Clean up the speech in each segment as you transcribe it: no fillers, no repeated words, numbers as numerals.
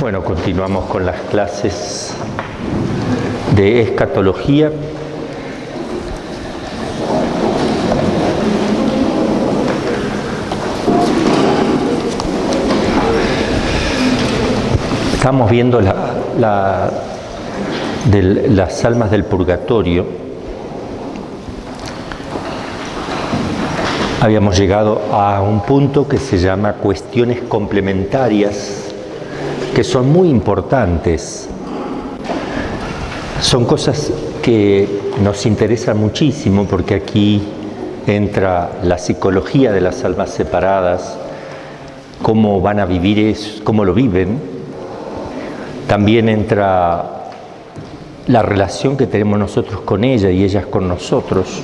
Bueno, continuamos con las clases de escatología. Estamos viendo las almas del purgatorio. Habíamos llegado a un punto que se llama cuestiones complementarias, que son muy importantes. Son cosas que nos interesan muchísimo porque aquí entra la psicología de las almas separadas, cómo van a vivir eso, cómo lo viven. También entra la relación que tenemos nosotros con ella y ellas con nosotros.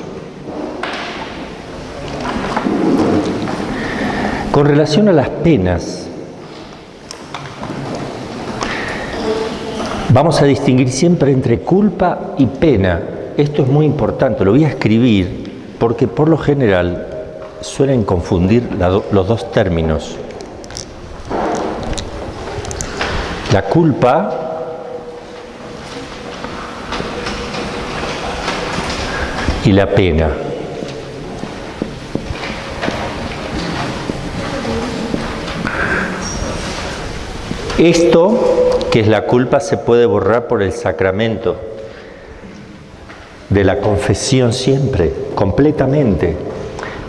Con relación a las penas, vamos a distinguir siempre entre culpa y pena. Esto es muy importante, lo voy a escribir porque por lo general suelen confundir los dos términos. La culpa y la pena. Esto, que es la culpa, se puede borrar por el sacramento de la confesión siempre, completamente,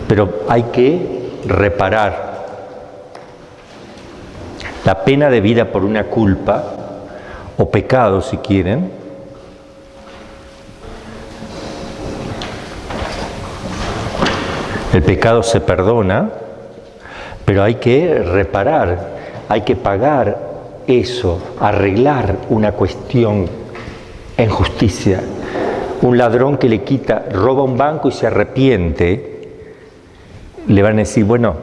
pero hay que reparar. La pena debida por una culpa, o pecado si quieren, el pecado se perdona, pero hay que reparar, hay que pagar eso, arreglar una cuestión en justicia. Un ladrón que le quita, roba un banco y se arrepiente, le van a decir, bueno,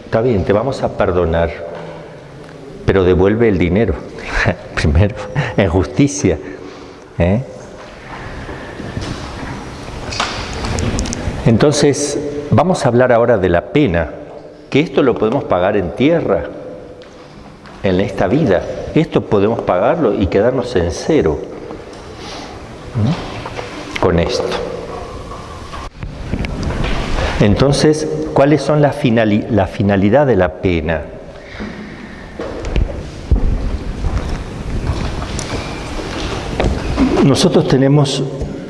está bien, te vamos a perdonar, pero devuelve el dinero, primero, en justicia. Entonces, vamos a hablar ahora de la pena, que esto lo podemos pagar en tierra, en esta vida. Esto podemos pagarlo y quedarnos en cero con esto. Entonces, ¿cuáles son la finalidad de la pena? Nosotros tenemos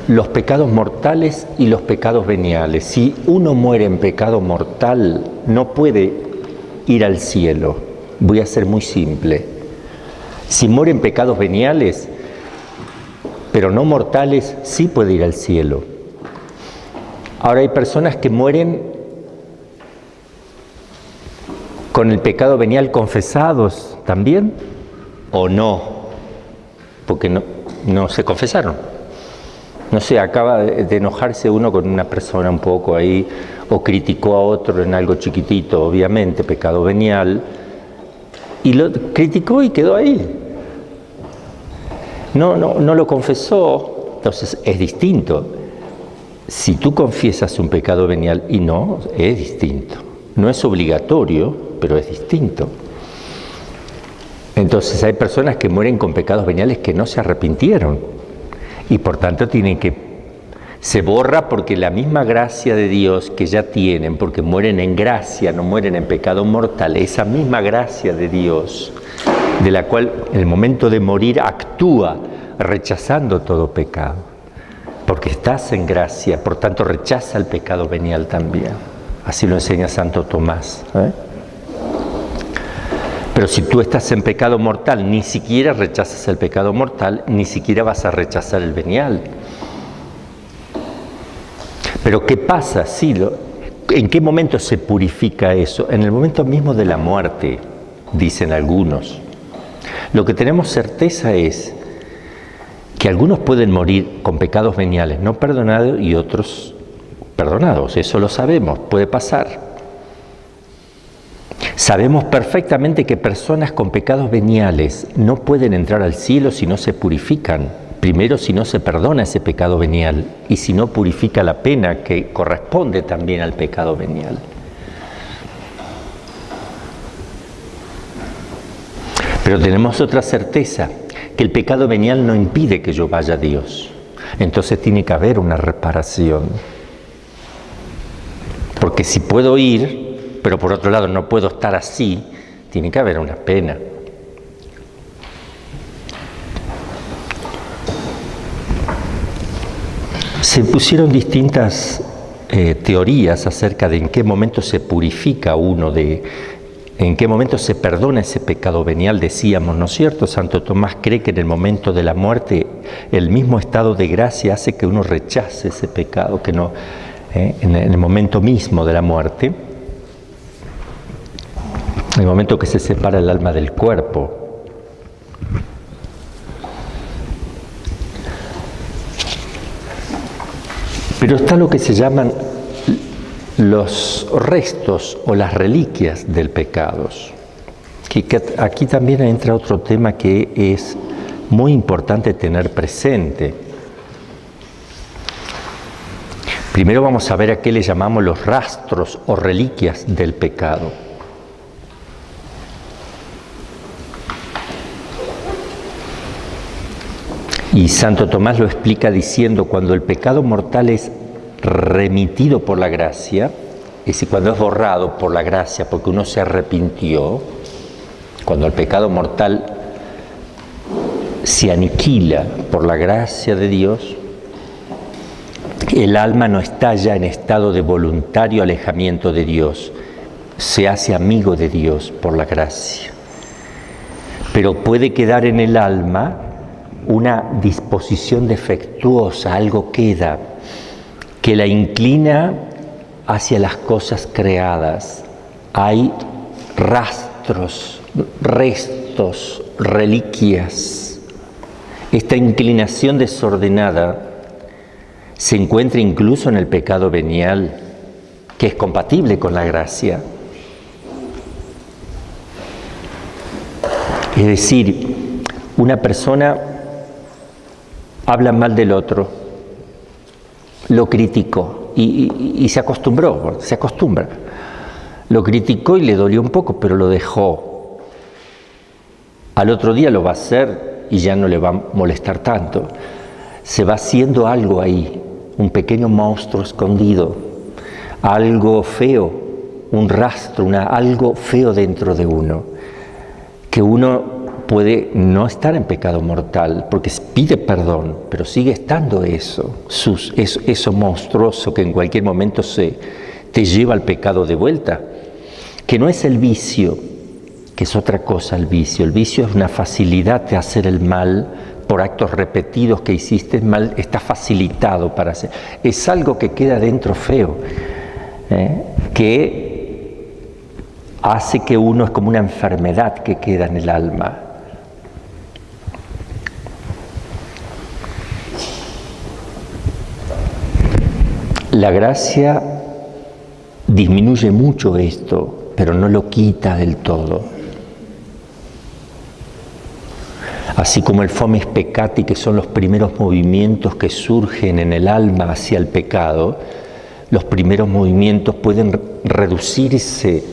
los pecados mortales y los pecados veniales. Si uno muere en pecado mortal, no puede ir al cielo. Voy a ser muy simple. Si muere en pecados veniales, pero no mortales, sí puede ir al cielo. Ahora hay personas que mueren con el pecado venial confesados también, o no, porque no se confesaron. No sé, acaba de enojarse uno con una persona un poco ahí, o criticó a otro en algo chiquitito, obviamente, pecado venial, y lo criticó y quedó ahí. No lo confesó, entonces es distinto. Si tú confiesas un pecado venial y no, es distinto. No es obligatorio, pero es distinto. Entonces hay personas que mueren con pecados veniales que no se arrepintieron y por tanto se borra porque la misma gracia de Dios que ya tienen, porque mueren en gracia, no mueren en pecado mortal, esa misma gracia de Dios, de la cual en el momento de morir actúa rechazando todo pecado, porque estás en gracia, por tanto rechaza el pecado venial también. Así lo enseña Santo Tomás. Pero si tú estás en pecado mortal, ni siquiera rechazas el pecado mortal, ni siquiera vas a rechazar el venial. Pero ¿qué pasa? ¿En qué momento se purifica eso? En el momento mismo de la muerte, dicen algunos. Lo que tenemos certeza es que algunos pueden morir con pecados veniales no perdonados y otros perdonados. Eso lo sabemos, puede pasar. Sabemos perfectamente que personas con pecados veniales no pueden entrar al cielo si no se purifican. Primero, si no se perdona ese pecado venial y si no purifica la pena que corresponde también al pecado venial. Pero tenemos otra certeza, que el pecado venial no impide que yo vaya a Dios. Entonces tiene que haber una reparación. Porque si puedo ir, pero por otro lado no puedo estar así, tiene que haber una pena. Se pusieron distintas teorías acerca de en qué momento se purifica uno, en qué momento se perdona ese pecado venial, decíamos, ¿no es cierto? Santo Tomás cree que en el momento de la muerte el mismo estado de gracia hace que uno rechace ese pecado, que no, en el momento mismo de la muerte, en el momento que se separa el alma del cuerpo. Pero está lo que se llaman los restos o las reliquias del pecado. Que aquí también entra otro tema que es muy importante tener presente. Primero vamos a ver a qué le llamamos los rastros o reliquias del pecado. Y Santo Tomás lo explica diciendo, cuando el pecado mortal es remitido por la gracia, es decir, cuando es borrado por la gracia porque uno se arrepintió, cuando el pecado mortal se aniquila por la gracia de Dios, el alma no está ya en estado de voluntario alejamiento de Dios, se hace amigo de Dios por la gracia. Pero puede quedar en el alma una disposición defectuosa, algo queda, que la inclina hacia las cosas creadas. Hay rastros, restos, reliquias. Esta inclinación desordenada se encuentra incluso en el pecado venial, que es compatible con la gracia. Es decir, una persona habla mal del otro, lo criticó y se acostumbró, se acostumbra. Lo criticó y le dolió un poco, pero lo dejó. Al otro día lo va a hacer y ya no le va a molestar tanto. Se va haciendo algo ahí, un pequeño monstruo escondido, algo feo, un rastro, algo feo dentro de uno, que uno puede no estar en pecado mortal, porque pide perdón, pero sigue estando eso monstruoso que en cualquier momento te lleva al pecado de vuelta, que no es el vicio, que es otra cosa el vicio. El vicio es una facilidad de hacer el mal por actos repetidos que hiciste mal, está facilitado para hacer. Es algo que queda dentro feo, que hace que uno, es como una enfermedad que queda en el alma. La gracia disminuye mucho esto, pero no lo quita del todo. Así como el fomes peccati, que son los primeros movimientos que surgen en el alma hacia el pecado, los primeros movimientos pueden reducirse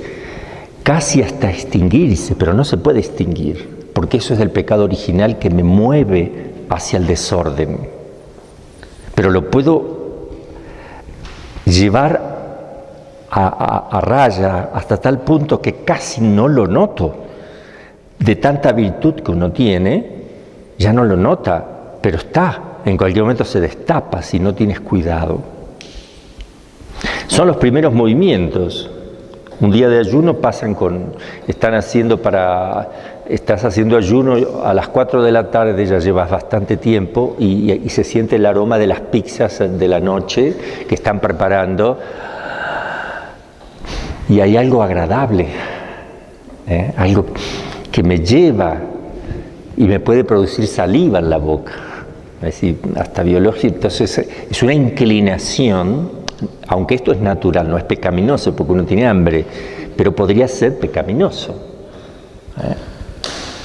casi hasta extinguirse, pero no se puede extinguir, porque eso es del pecado original que me mueve hacia el desorden. Pero lo puedo llevar a raya hasta tal punto que casi no lo noto. De tanta virtud que uno tiene, ya no lo nota, pero está. En cualquier momento se destapa si no tienes cuidado. Son los primeros movimientos. Un día de ayuno estás haciendo ayuno a las 4 de la tarde, ya llevas bastante tiempo y se siente el aroma de las pizzas de la noche que están preparando y hay algo agradable, algo que me lleva y me puede producir saliva en la boca, es decir, hasta biológico. Entonces es una inclinación, aunque esto es natural, no es pecaminoso porque uno tiene hambre, pero podría ser pecaminoso.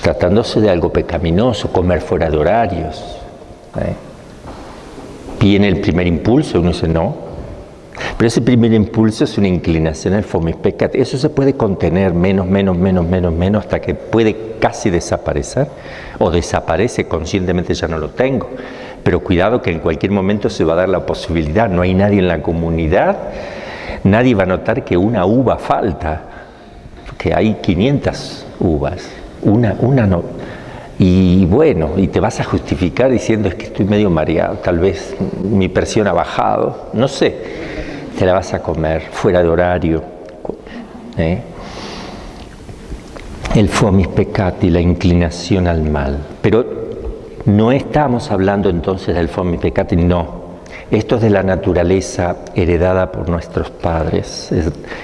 Tratándose de algo pecaminoso, comer fuera de horarios. Viene el primer impulso y uno dice no, Pero ese primer impulso es una inclinación al fomis peccati. Eso se puede contener menos, hasta que puede casi desaparecer, o desaparece conscientemente, ya no lo tengo. Pero cuidado que en cualquier momento se va a dar la posibilidad, no hay nadie en la comunidad, nadie va a notar que una uva falta, que hay 500 uvas, una no. Y bueno, y te vas a justificar diciendo es que estoy medio mareado, tal vez mi presión ha bajado, no sé, te la vas a comer fuera de horario. El fomis peccati, la inclinación al mal. Pero no estamos hablando entonces del fomis peccati, no. Esto es de la naturaleza heredada por nuestros padres,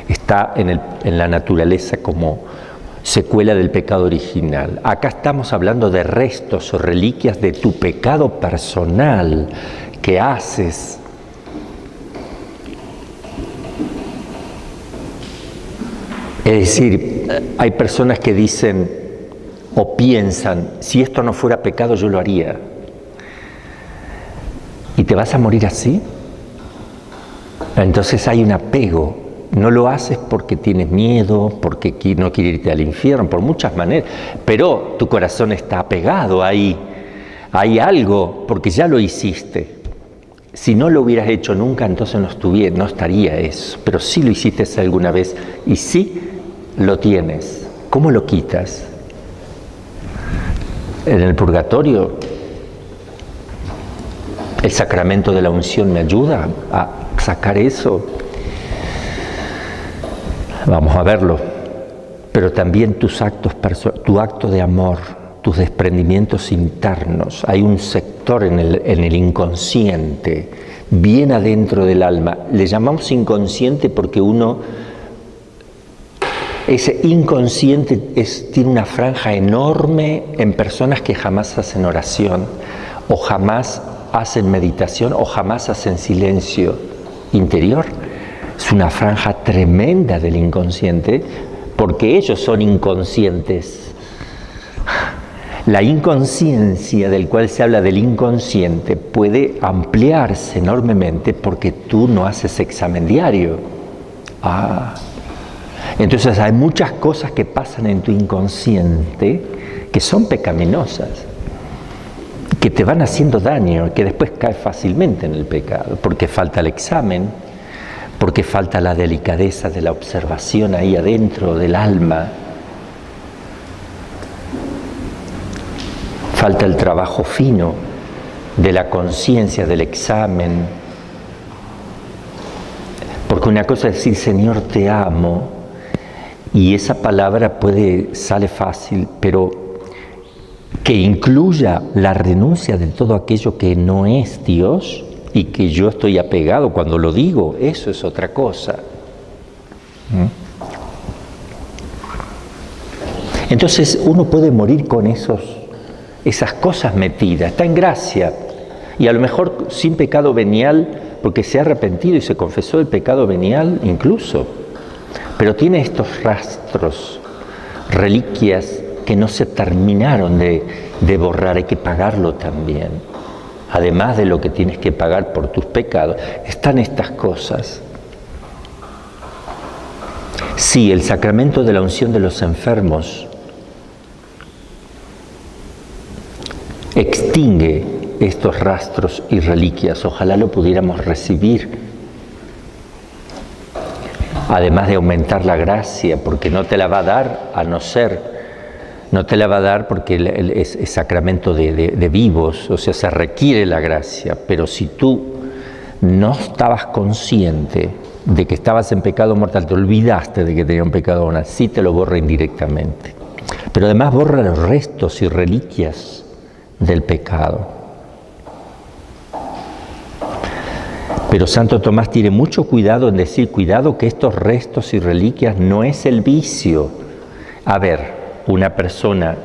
está en la naturaleza como secuela del pecado original. Acá estamos hablando de restos o reliquias de tu pecado personal que haces. Es decir, hay personas que dicen o piensan, si esto no fuera pecado yo lo haría. ¿Y te vas a morir así? Entonces hay un apego. No lo haces porque tienes miedo, porque no quieres irte al infierno, por muchas maneras. Pero tu corazón está apegado ahí. Hay algo, porque ya lo hiciste. Si no lo hubieras hecho nunca, entonces no estaría eso. Pero sí lo hiciste alguna vez y sí lo tienes. ¿Cómo lo quitas? En el purgatorio, el sacramento de la unción me ayuda a sacar eso. Vamos a verlo. Pero también tu acto de amor, tus desprendimientos internos. Hay un sector en el inconsciente, bien adentro del alma. Le llamamos inconsciente porque ese inconsciente tiene una franja enorme en personas que jamás hacen oración, o jamás hacen meditación, o jamás hacen silencio interior. Es una franja tremenda del inconsciente, porque ellos son inconscientes. La inconsciencia del cual se habla del inconsciente puede ampliarse enormemente porque tú no haces examen diario. Entonces hay muchas cosas que pasan en tu inconsciente que son pecaminosas, que te van haciendo daño, que después caes fácilmente en el pecado, porque falta el examen, porque falta la delicadeza de la observación ahí adentro del alma, falta el trabajo fino de la conciencia, del examen, porque una cosa es decir, Señor, te amo, y esa palabra sale fácil, pero que incluya la renuncia de todo aquello que no es Dios y que yo estoy apegado cuando lo digo, eso es otra cosa. Entonces uno puede morir con esas cosas metidas, está en gracia, y a lo mejor sin pecado venial, porque se ha arrepentido y se confesó el pecado venial incluso, pero tiene estos rastros, reliquias que no se terminaron de borrar, hay que pagarlo también. Además de lo que tienes que pagar por tus pecados, están estas cosas. Sí, el sacramento de la unción de los enfermos extingue estos rastros y reliquias. Ojalá lo pudiéramos recibir. Además de aumentar la gracia, porque no te la va a dar no te la va a dar porque es sacramento de vivos, o sea, se requiere la gracia, pero si tú no estabas consciente de que estabas en pecado mortal, te olvidaste de que tenías un pecado mortal, sí te lo borra indirectamente. Pero además borra los restos y reliquias del pecado. Pero Santo Tomás tiene mucho cuidado en decir, cuidado que estos restos y reliquias no es el vicio. A ver, una persona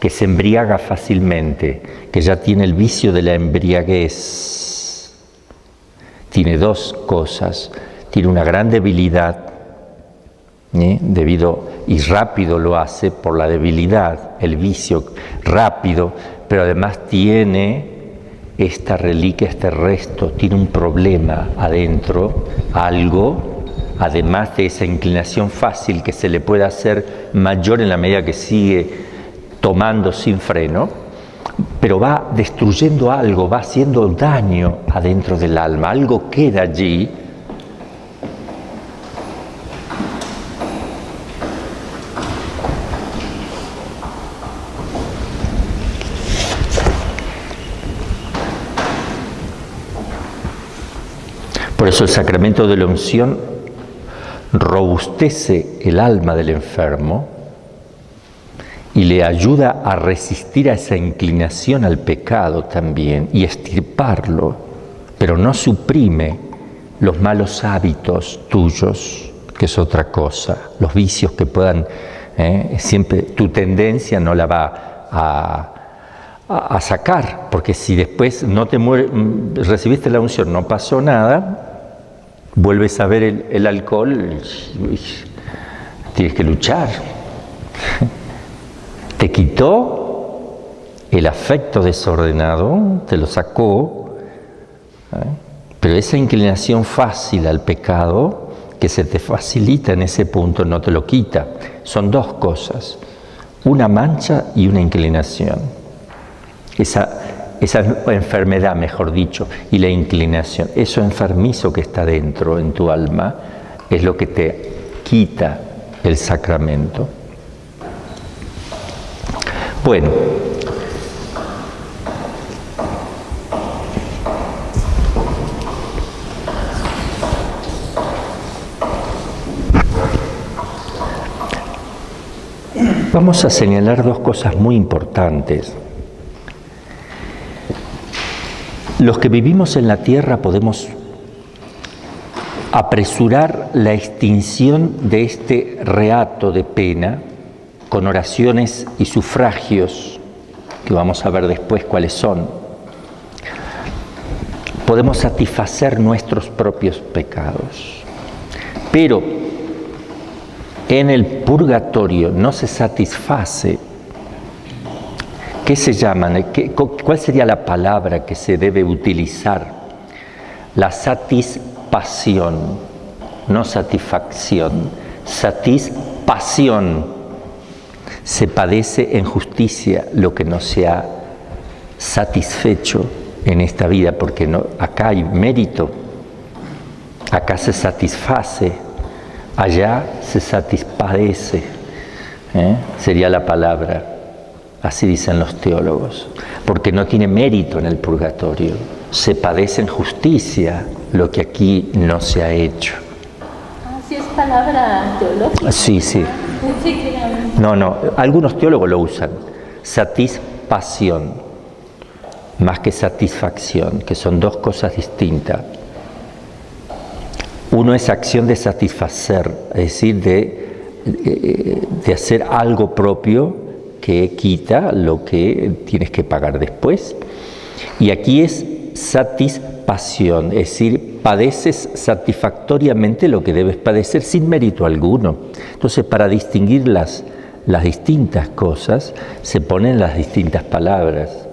que se embriaga fácilmente, que ya tiene el vicio de la embriaguez, tiene dos cosas. Tiene una gran debilidad, y rápido lo hace por la debilidad, el vicio rápido, pero además tiene esta reliquia, este resto, tiene un problema adentro, algo, además de esa inclinación fácil que se le puede hacer mayor en la medida que sigue tomando sin freno, pero va destruyendo algo, va haciendo daño adentro del alma, algo queda allí. Por eso el sacramento de la unción robustece el alma del enfermo y le ayuda a resistir a esa inclinación al pecado también y extirparlo, pero no suprime los malos hábitos tuyos, que es otra cosa, los vicios que puedan, siempre tu tendencia no la va a sacar, porque si después no te recibiste la unción, no pasó nada, vuelves a ver el alcohol, tienes que luchar. Te quitó el afecto desordenado, te lo sacó, pero esa inclinación fácil al pecado, que se te facilita en ese punto, no te lo quita. Son dos cosas, una mancha y una inclinación. Esa enfermedad, mejor dicho, y la inclinación, eso enfermizo que está dentro en tu alma, es lo que te quita el sacramento. Bueno, vamos a señalar dos cosas muy importantes. Los que vivimos en la tierra podemos apresurar la extinción de este reato de pena con oraciones y sufragios, que vamos a ver después cuáles son. Podemos satisfacer nuestros propios pecados, pero en el purgatorio no se satisface. ¿Qué se llaman? ¿Cuál sería la palabra que se debe utilizar? La satisfacción, no satisfacción, satisfacción. Se padece en justicia lo que no se ha satisfecho en esta vida, porque no, acá hay mérito, acá se satisface, allá se satispadece, sería la palabra. Así dicen los teólogos, porque no tiene mérito en el purgatorio. Se padece en justicia lo que aquí no se ha hecho. ¿Sí es palabra teológica? Sí, sí. No, algunos teólogos lo usan. Satisfacción, más que satisfacción, que son dos cosas distintas. Uno es acción de satisfacer, es decir, de hacer algo propio que quita lo que tienes que pagar después. Y aquí es satisfacción, es decir, padeces satisfactoriamente lo que debes padecer sin mérito alguno. Entonces, para distinguir las distintas cosas, se ponen las distintas palabras.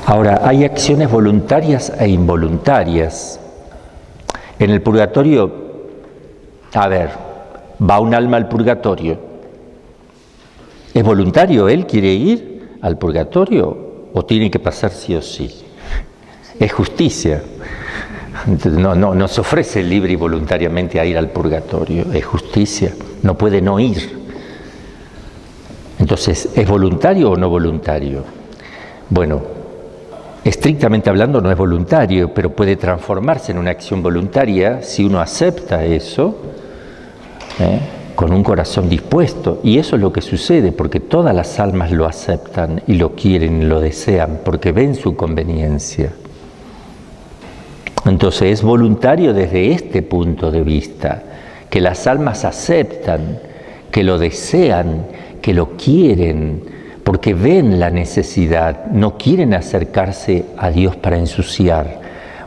Ahora, hay acciones voluntarias e involuntarias. En el purgatorio, va un alma al purgatorio. ¿Es voluntario? ¿Él quiere ir al purgatorio o tiene que pasar sí o sí? Es justicia. No se ofrece libre y voluntariamente a ir al purgatorio. Es justicia. No puede no ir. Entonces, ¿es voluntario o no voluntario? Bueno, estrictamente hablando no es voluntario, pero puede transformarse en una acción voluntaria si uno acepta eso, con un corazón dispuesto. Y eso es lo que sucede, porque todas las almas lo aceptan y lo quieren y lo desean, porque ven su conveniencia. Entonces es voluntario desde este punto de vista, que las almas aceptan, que lo desean, que lo quieren, porque ven la necesidad, no quieren acercarse a Dios para ensuciar,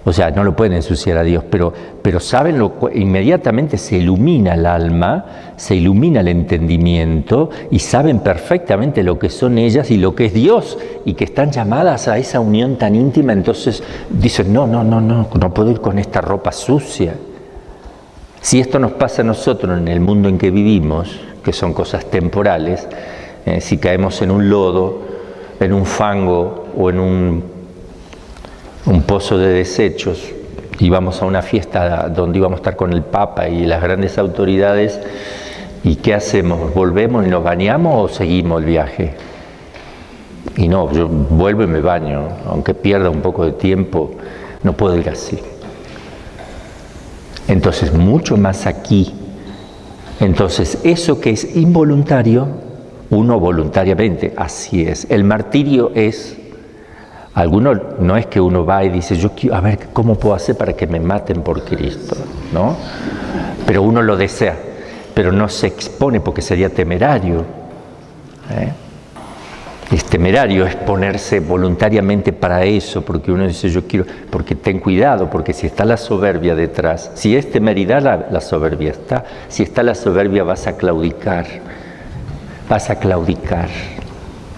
O sea, no lo pueden ensuciar a Dios, pero saben, inmediatamente se ilumina el alma, se ilumina el entendimiento y saben perfectamente lo que son ellas y lo que es Dios y que están llamadas a esa unión tan íntima. Entonces dicen, no puedo ir con esta ropa sucia. Si esto nos pasa a nosotros en el mundo en que vivimos, que son cosas temporales, si caemos en un lodo, en un fango o en un pozo de desechos y vamos a una fiesta donde íbamos a estar con el Papa y las grandes autoridades, ¿y qué hacemos? ¿Volvemos y nos bañamos o seguimos el viaje? Y no, yo vuelvo y me baño, aunque pierda un poco de tiempo, no puedo ir así. Entonces, mucho más aquí. Entonces, eso que es involuntario, uno voluntariamente, así es. El martirio es, alguno no es que uno va y dice, yo quiero, a ver, ¿cómo puedo hacer para que me maten por Cristo? ¿No? Pero uno lo desea, pero no se expone porque sería temerario. Es temerario exponerse voluntariamente para eso, porque uno dice, yo quiero, porque ten cuidado, porque si está la soberbia detrás, si es temeridad, la soberbia está, si está la soberbia vas a claudicar,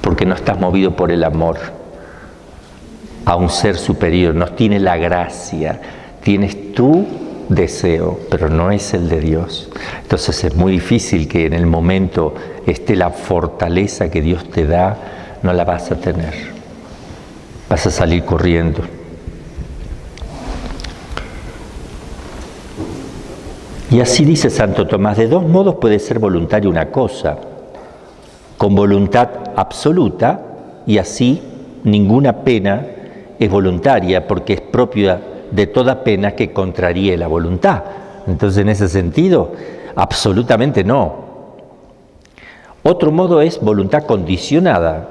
porque no estás movido por el amor a un ser superior, no tienes la gracia, tienes tu deseo, pero no es el de Dios. Entonces es muy difícil que en el momento esté la fortaleza que Dios te da, no la vas a tener. Vas a salir corriendo. Y así dice Santo Tomás, de dos modos puede ser voluntaria una cosa, con voluntad absoluta, y así ninguna pena es voluntaria, porque es propia de toda pena que contraríe la voluntad. Entonces, en ese sentido, absolutamente no. Otro modo es voluntad condicionada,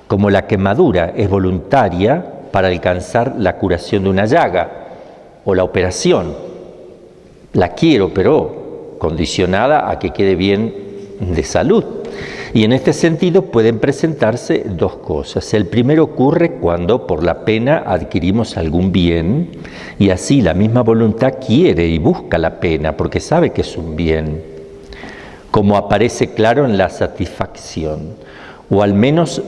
como la quemadura es voluntaria para alcanzar la curación de una llaga o la operación. La quiero, pero condicionada a que quede bien de salud. Y en este sentido pueden presentarse dos cosas. El primero ocurre cuando por la pena adquirimos algún bien y así la misma voluntad quiere y busca la pena porque sabe que es un bien, como aparece claro en la satisfacción, o al menos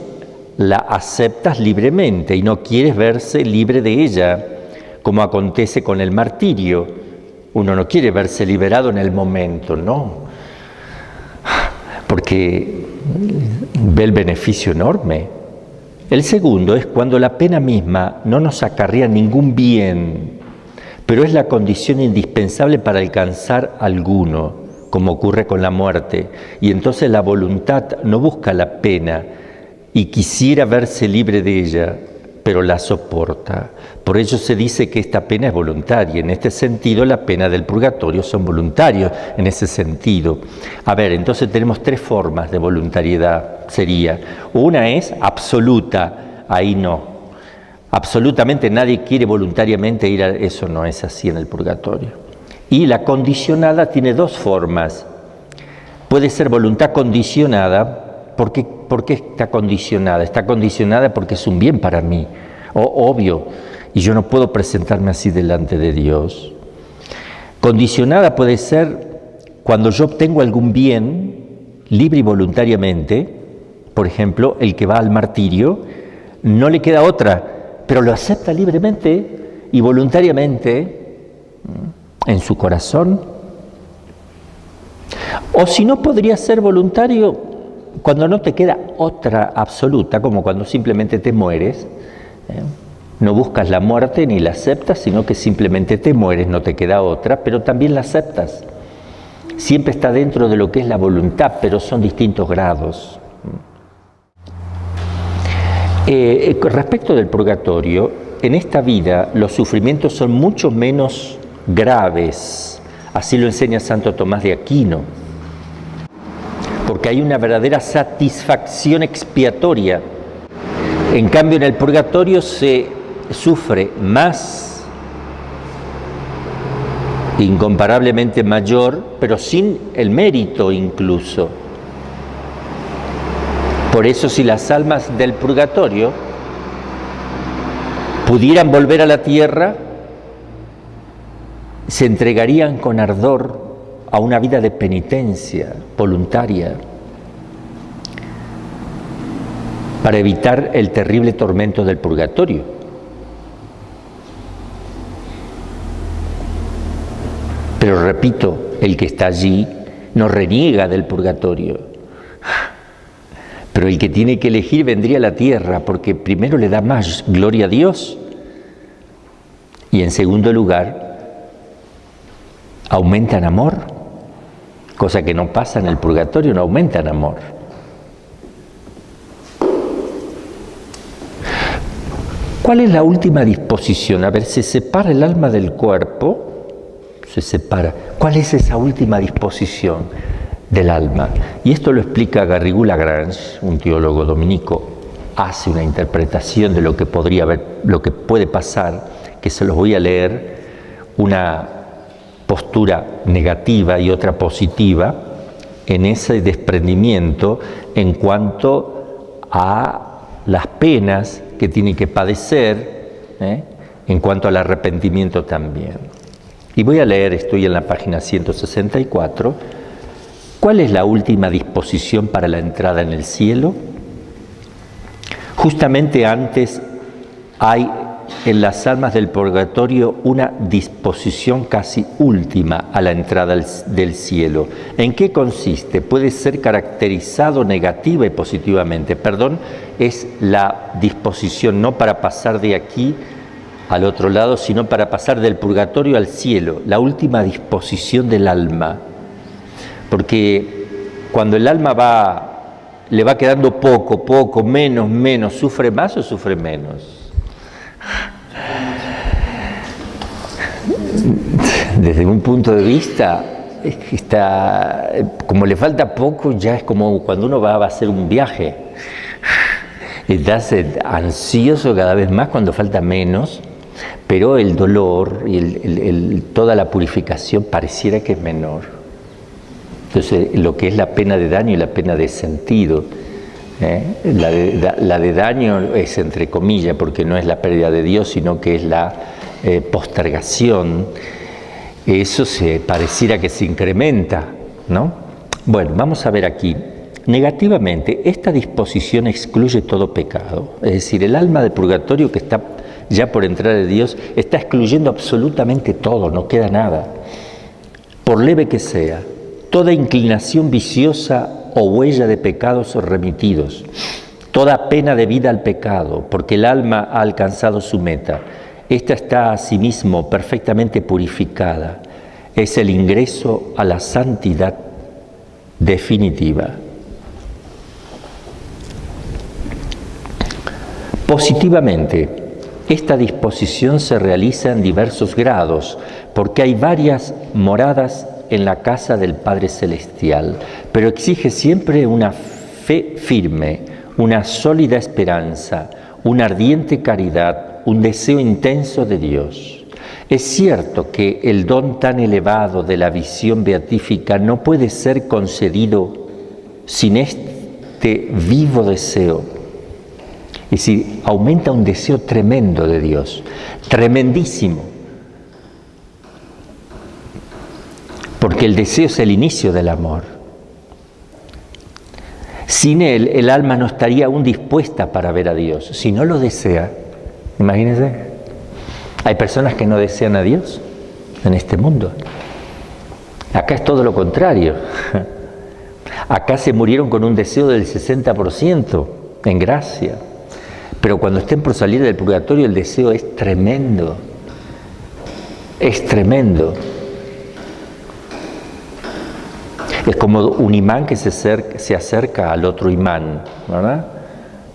la aceptas libremente y no quieres verse libre de ella, como acontece con el martirio. Uno no quiere verse liberado en el momento, no, porque ve el beneficio enorme. El segundo es cuando la pena misma no nos acarrea ningún bien, pero es la condición indispensable para alcanzar alguno, como ocurre con la muerte, y entonces la voluntad no busca la pena y quisiera verse libre de ella, pero la soporta. Por ello se dice que esta pena es voluntaria. En este sentido, la pena del purgatorio son voluntarios, en ese sentido. A ver, entonces tenemos tres formas de voluntariedad, sería. Una es absoluta, ahí no. Absolutamente nadie quiere voluntariamente ir a eso, no es así en el purgatorio. Y la condicionada tiene dos formas. Puede ser voluntad condicionada. ¿Por qué está condicionada? Está condicionada porque es un bien para mí, obvio, y yo no puedo presentarme así delante de Dios. Condicionada puede ser cuando yo obtengo algún bien libre y voluntariamente, por ejemplo, el que va al martirio, no le queda otra, pero lo acepta libremente y voluntariamente en su corazón. O si no, podría ser voluntario cuando no te queda otra absoluta, como cuando simplemente te mueres, no buscas la muerte ni la aceptas, sino que simplemente te mueres, no te queda otra, pero también la aceptas. Siempre está dentro de lo que es la voluntad, pero son distintos grados. Respecto del purgatorio, en esta vida los sufrimientos son mucho menos graves, así lo enseña Santo Tomás de Aquino, porque hay una verdadera satisfacción expiatoria. En cambio, en el purgatorio se sufre más, incomparablemente mayor, pero sin el mérito incluso. Por eso, si las almas del purgatorio pudieran volver a la tierra, se entregarían con ardor a una vida de penitencia voluntaria para evitar el terrible tormento del purgatorio. Pero repito, el que está allí no reniega del purgatorio, pero el que tiene que elegir vendría a la tierra, porque primero le da más gloria a Dios y en segundo lugar aumenta en amor, cosa que no pasa en el purgatorio, no aumenta en amor. ¿Cuál es la última disposición? A ver, se separa el alma del cuerpo, se separa. ¿Cuál es esa última disposición del alma? Y esto lo explica Garrigou-Lagrange, un teólogo dominico, hace una interpretación de lo que podría haber, lo que puede pasar, que se los voy a leer, una postura negativa y otra positiva en ese desprendimiento en cuanto a las penas que tiene que padecer, en cuanto al arrepentimiento también. Y voy a leer, estoy en la página 164, ¿cuál es la última disposición para la entrada en el cielo? Justamente antes hay en las almas del purgatorio una disposición casi última a la entrada del cielo. ¿En qué consiste? Puede ser caracterizado negativa y positivamente. Perdón, es la disposición no para pasar de aquí al otro lado, sino para pasar del purgatorio al cielo, la última disposición del alma. Porque cuando el alma le va quedando poco, menos, ¿sufre más o sufre menos? Desde un punto de vista, como le falta poco, ya es como cuando uno va a hacer un viaje. Estás ansioso cada vez más cuando falta menos, pero el dolor y toda la purificación pareciera que es menor. Entonces, lo que es la pena de daño y la pena de sentido, la de daño es entre comillas, porque no es la pérdida de Dios, sino que es la postergación. Eso pareciera que se incrementa, ¿no? Bueno, vamos a ver aquí. Negativamente, esta disposición excluye todo pecado. Es decir, el alma del purgatorio que está ya por entrar de Dios está excluyendo absolutamente todo, no queda nada. Por leve que sea, toda inclinación viciosa o huella de pecados remitidos, toda pena debida al pecado, porque el alma ha alcanzado su meta. Esta está asimismo perfectamente purificada. Es el ingreso a la santidad definitiva. Positivamente, esta disposición se realiza en diversos grados, porque hay varias moradas en la casa del Padre Celestial, pero exige siempre una fe firme, una sólida esperanza, una ardiente caridad, un deseo intenso de Dios. Es cierto que el don tan elevado de la visión beatífica no puede ser concedido sin este vivo deseo. Es decir, aumenta un deseo tremendo de Dios, tremendísimo. Porque el deseo es el inicio del amor. Sin él, el alma no estaría aún dispuesta para ver a Dios. Si no lo desea, imagínense, hay personas que no desean a Dios en este mundo. Acá es todo lo contrario. Acá se murieron con un deseo del 60% en gracia. Pero cuando estén por salir del purgatorio, el deseo es tremendo. Es tremendo. Es como un imán que se acerca al otro imán, ¿verdad?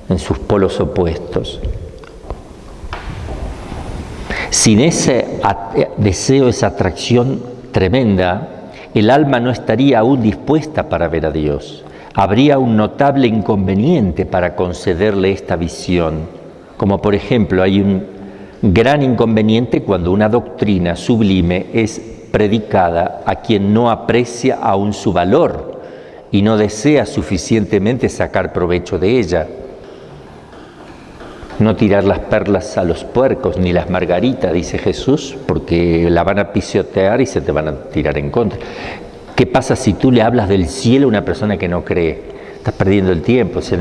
En sus polos opuestos. Sin ese deseo, esa atracción tremenda, el alma no estaría aún dispuesta para ver a Dios. Habría un notable inconveniente para concederle esta visión. Como por ejemplo, hay un gran inconveniente cuando una doctrina sublime es predicada a quien no aprecia aún su valor y no desea suficientemente sacar provecho de ella. No tirar las perlas a los puercos, ni las margaritas, dice Jesús, porque la van a pisotear y se te van a tirar en contra. ¿Qué pasa si tú le hablas del cielo a una persona que no cree? Estás perdiendo el tiempo. O sea,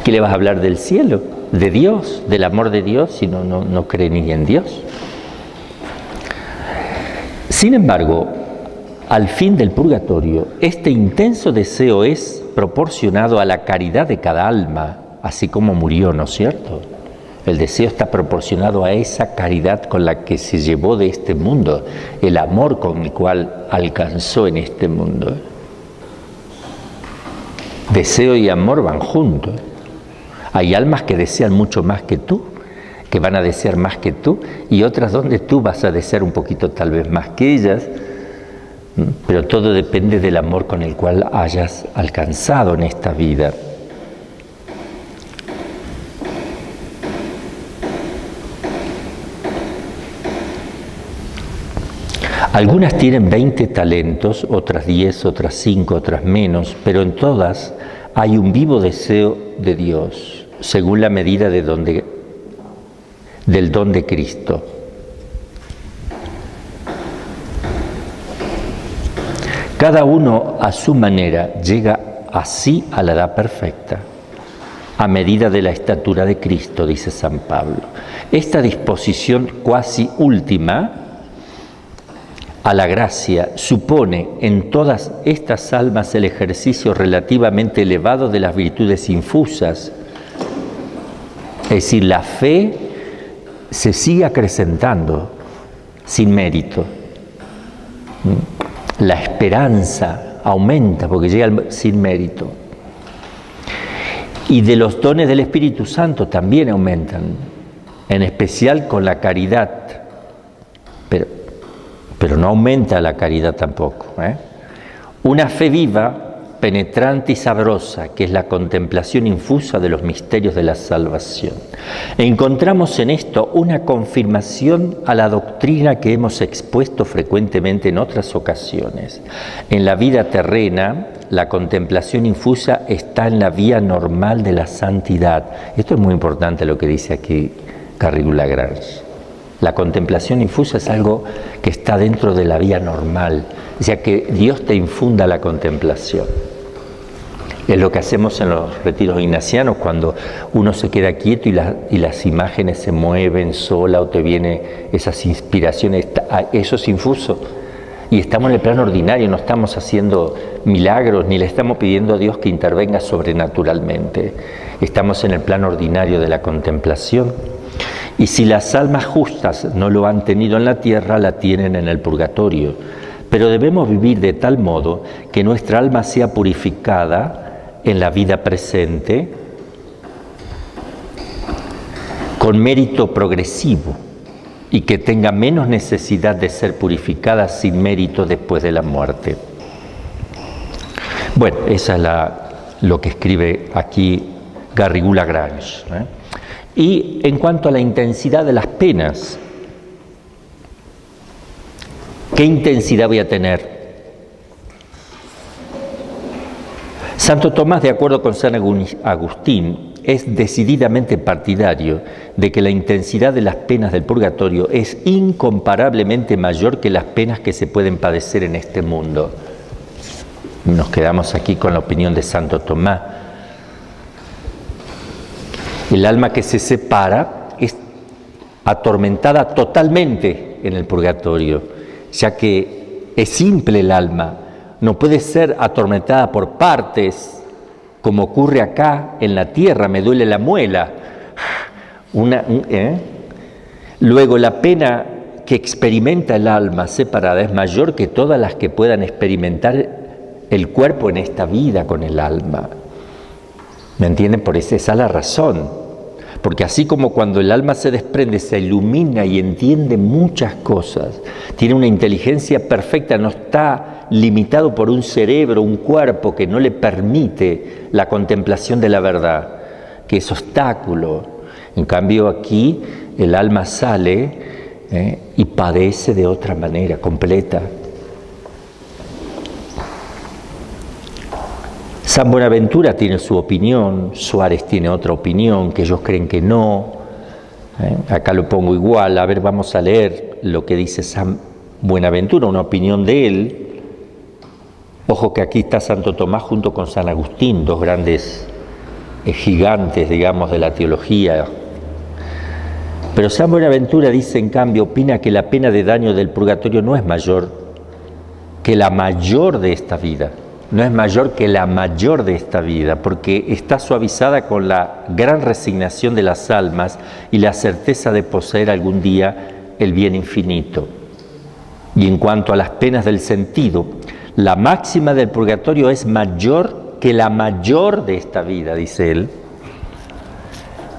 ¿qué le vas a hablar del cielo? ¿De Dios? ¿Del amor de Dios? Si no cree ni en Dios. Sin embargo, al fin del purgatorio, este intenso deseo es proporcionado a la caridad de cada alma, así como murió, ¿no es cierto? El deseo está proporcionado a esa caridad con la que se llevó de este mundo, el amor con el cual alcanzó en este mundo. Deseo y amor van juntos. Hay almas que desean mucho más que tú, que van a desear más que tú, y otras donde tú vas a desear un poquito tal vez más que ellas, pero todo depende del amor con el cual hayas alcanzado en esta vida. Algunas tienen 20 talentos, otras 10, otras 5, otras menos, pero en todas hay un vivo deseo de Dios, según la medida del don de Cristo. Cada uno a su manera llega así a la edad perfecta, a medida de la estatura de Cristo, dice San Pablo. Esta disposición cuasi última a la gracia supone en todas estas almas el ejercicio relativamente elevado de las virtudes infusas. Es decir, la fe se sigue acrecentando sin mérito. La esperanza aumenta porque llega sin mérito. Y de los dones del Espíritu Santo también aumentan, en especial con la caridad. Pero no aumenta la caridad tampoco. Una fe viva, penetrante y sabrosa, que es la contemplación infusa de los misterios de la salvación. Encontramos en esto una confirmación a la doctrina que hemos expuesto frecuentemente en otras ocasiones. En la vida terrena, la contemplación infusa está en la vía normal de la santidad. Esto es muy importante lo que dice aquí Garrigou-Lagrange. La contemplación infusa es algo que está dentro de la vía normal, o sea que Dios te infunda la contemplación. Es lo que hacemos en los retiros ignacianos cuando uno se queda quieto y las imágenes se mueven sola o te vienen esas inspiraciones, eso es infuso. Y estamos en el plano ordinario, no estamos haciendo milagros ni le estamos pidiendo a Dios que intervenga sobrenaturalmente. Estamos en el plano ordinario de la contemplación. Y si las almas justas no lo han tenido en la tierra, la tienen en el purgatorio. Pero debemos vivir de tal modo que nuestra alma sea purificada en la vida presente con mérito progresivo y que tenga menos necesidad de ser purificada sin mérito después de la muerte. Bueno, esa es lo que escribe aquí Garrigou-Lagrange. Y en cuanto a la intensidad de las penas, ¿qué intensidad voy a tener? Santo Tomás, de acuerdo con San Agustín, es decididamente partidario de que la intensidad de las penas del purgatorio es incomparablemente mayor que las penas que se pueden padecer en este mundo. Nos quedamos aquí con la opinión de Santo Tomás. El alma que se separa es atormentada totalmente en el purgatorio, ya que es simple el alma, no puede ser atormentada por partes, como ocurre acá en la tierra, me duele la muela. Luego la pena que experimenta el alma separada es mayor que todas las que puedan experimentar el cuerpo en esta vida con el alma. ¿Me entienden? Por eso esa es la razón. Porque así como cuando el alma se desprende, se ilumina y entiende muchas cosas, tiene una inteligencia perfecta, no está limitado por un cerebro, un cuerpo que no le permite la contemplación de la verdad, que es obstáculo. En cambio aquí el alma sale y padece de otra manera, completa. San Buenaventura tiene su opinión, Suárez tiene otra opinión, que ellos creen que no. Acá lo pongo igual, a ver, vamos a leer lo que dice San Buenaventura, una opinión de él. Ojo que aquí está Santo Tomás junto con San Agustín, dos grandes gigantes, digamos, de la teología. Pero San Buenaventura dice, en cambio, opina que la pena de daño del purgatorio no es mayor que la mayor de esta vida. No es mayor que la mayor de esta vida, porque está suavizada con la gran resignación de las almas y la certeza de poseer algún día el bien infinito. Y en cuanto a las penas del sentido, la máxima del purgatorio es mayor que la mayor de esta vida, dice él.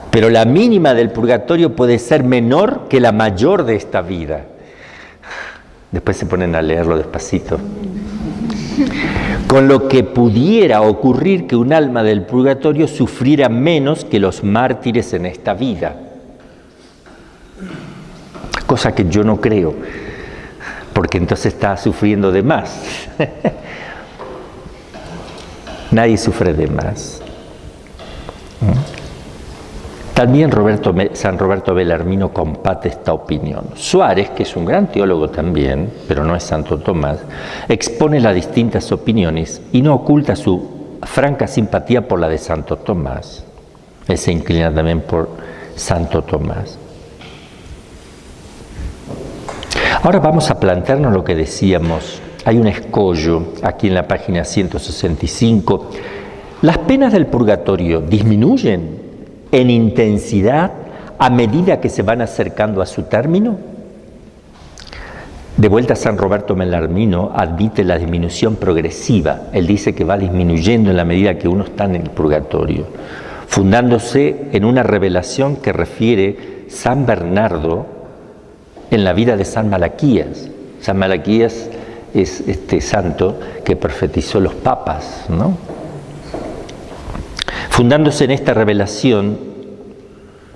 Pero la mínima del purgatorio puede ser menor que la mayor de esta vida. Después se ponen a leerlo despacito. Con lo que pudiera ocurrir que un alma del purgatorio sufriera menos que los mártires en esta vida. Cosa que yo no creo, porque entonces está sufriendo de más. Nadie sufre de más. También San Roberto Bellarmino comparte esta opinión. Suárez, que es un gran teólogo también, pero no es Santo Tomás, expone las distintas opiniones y no oculta su franca simpatía por la de Santo Tomás. Él se inclina también por Santo Tomás. Ahora vamos a plantearnos lo que decíamos. Hay un escollo aquí en la página 165. ¿Las penas del purgatorio disminuyen en intensidad a medida que se van acercando a su término? De vuelta, San Roberto Bellarmino admite la disminución progresiva. Él dice que va disminuyendo en la medida que uno está en el purgatorio, fundándose en una revelación que refiere San Bernardo en la vida de San Malaquías. San Malaquías es este santo que profetizó los papas, ¿no? Fundándose en esta revelación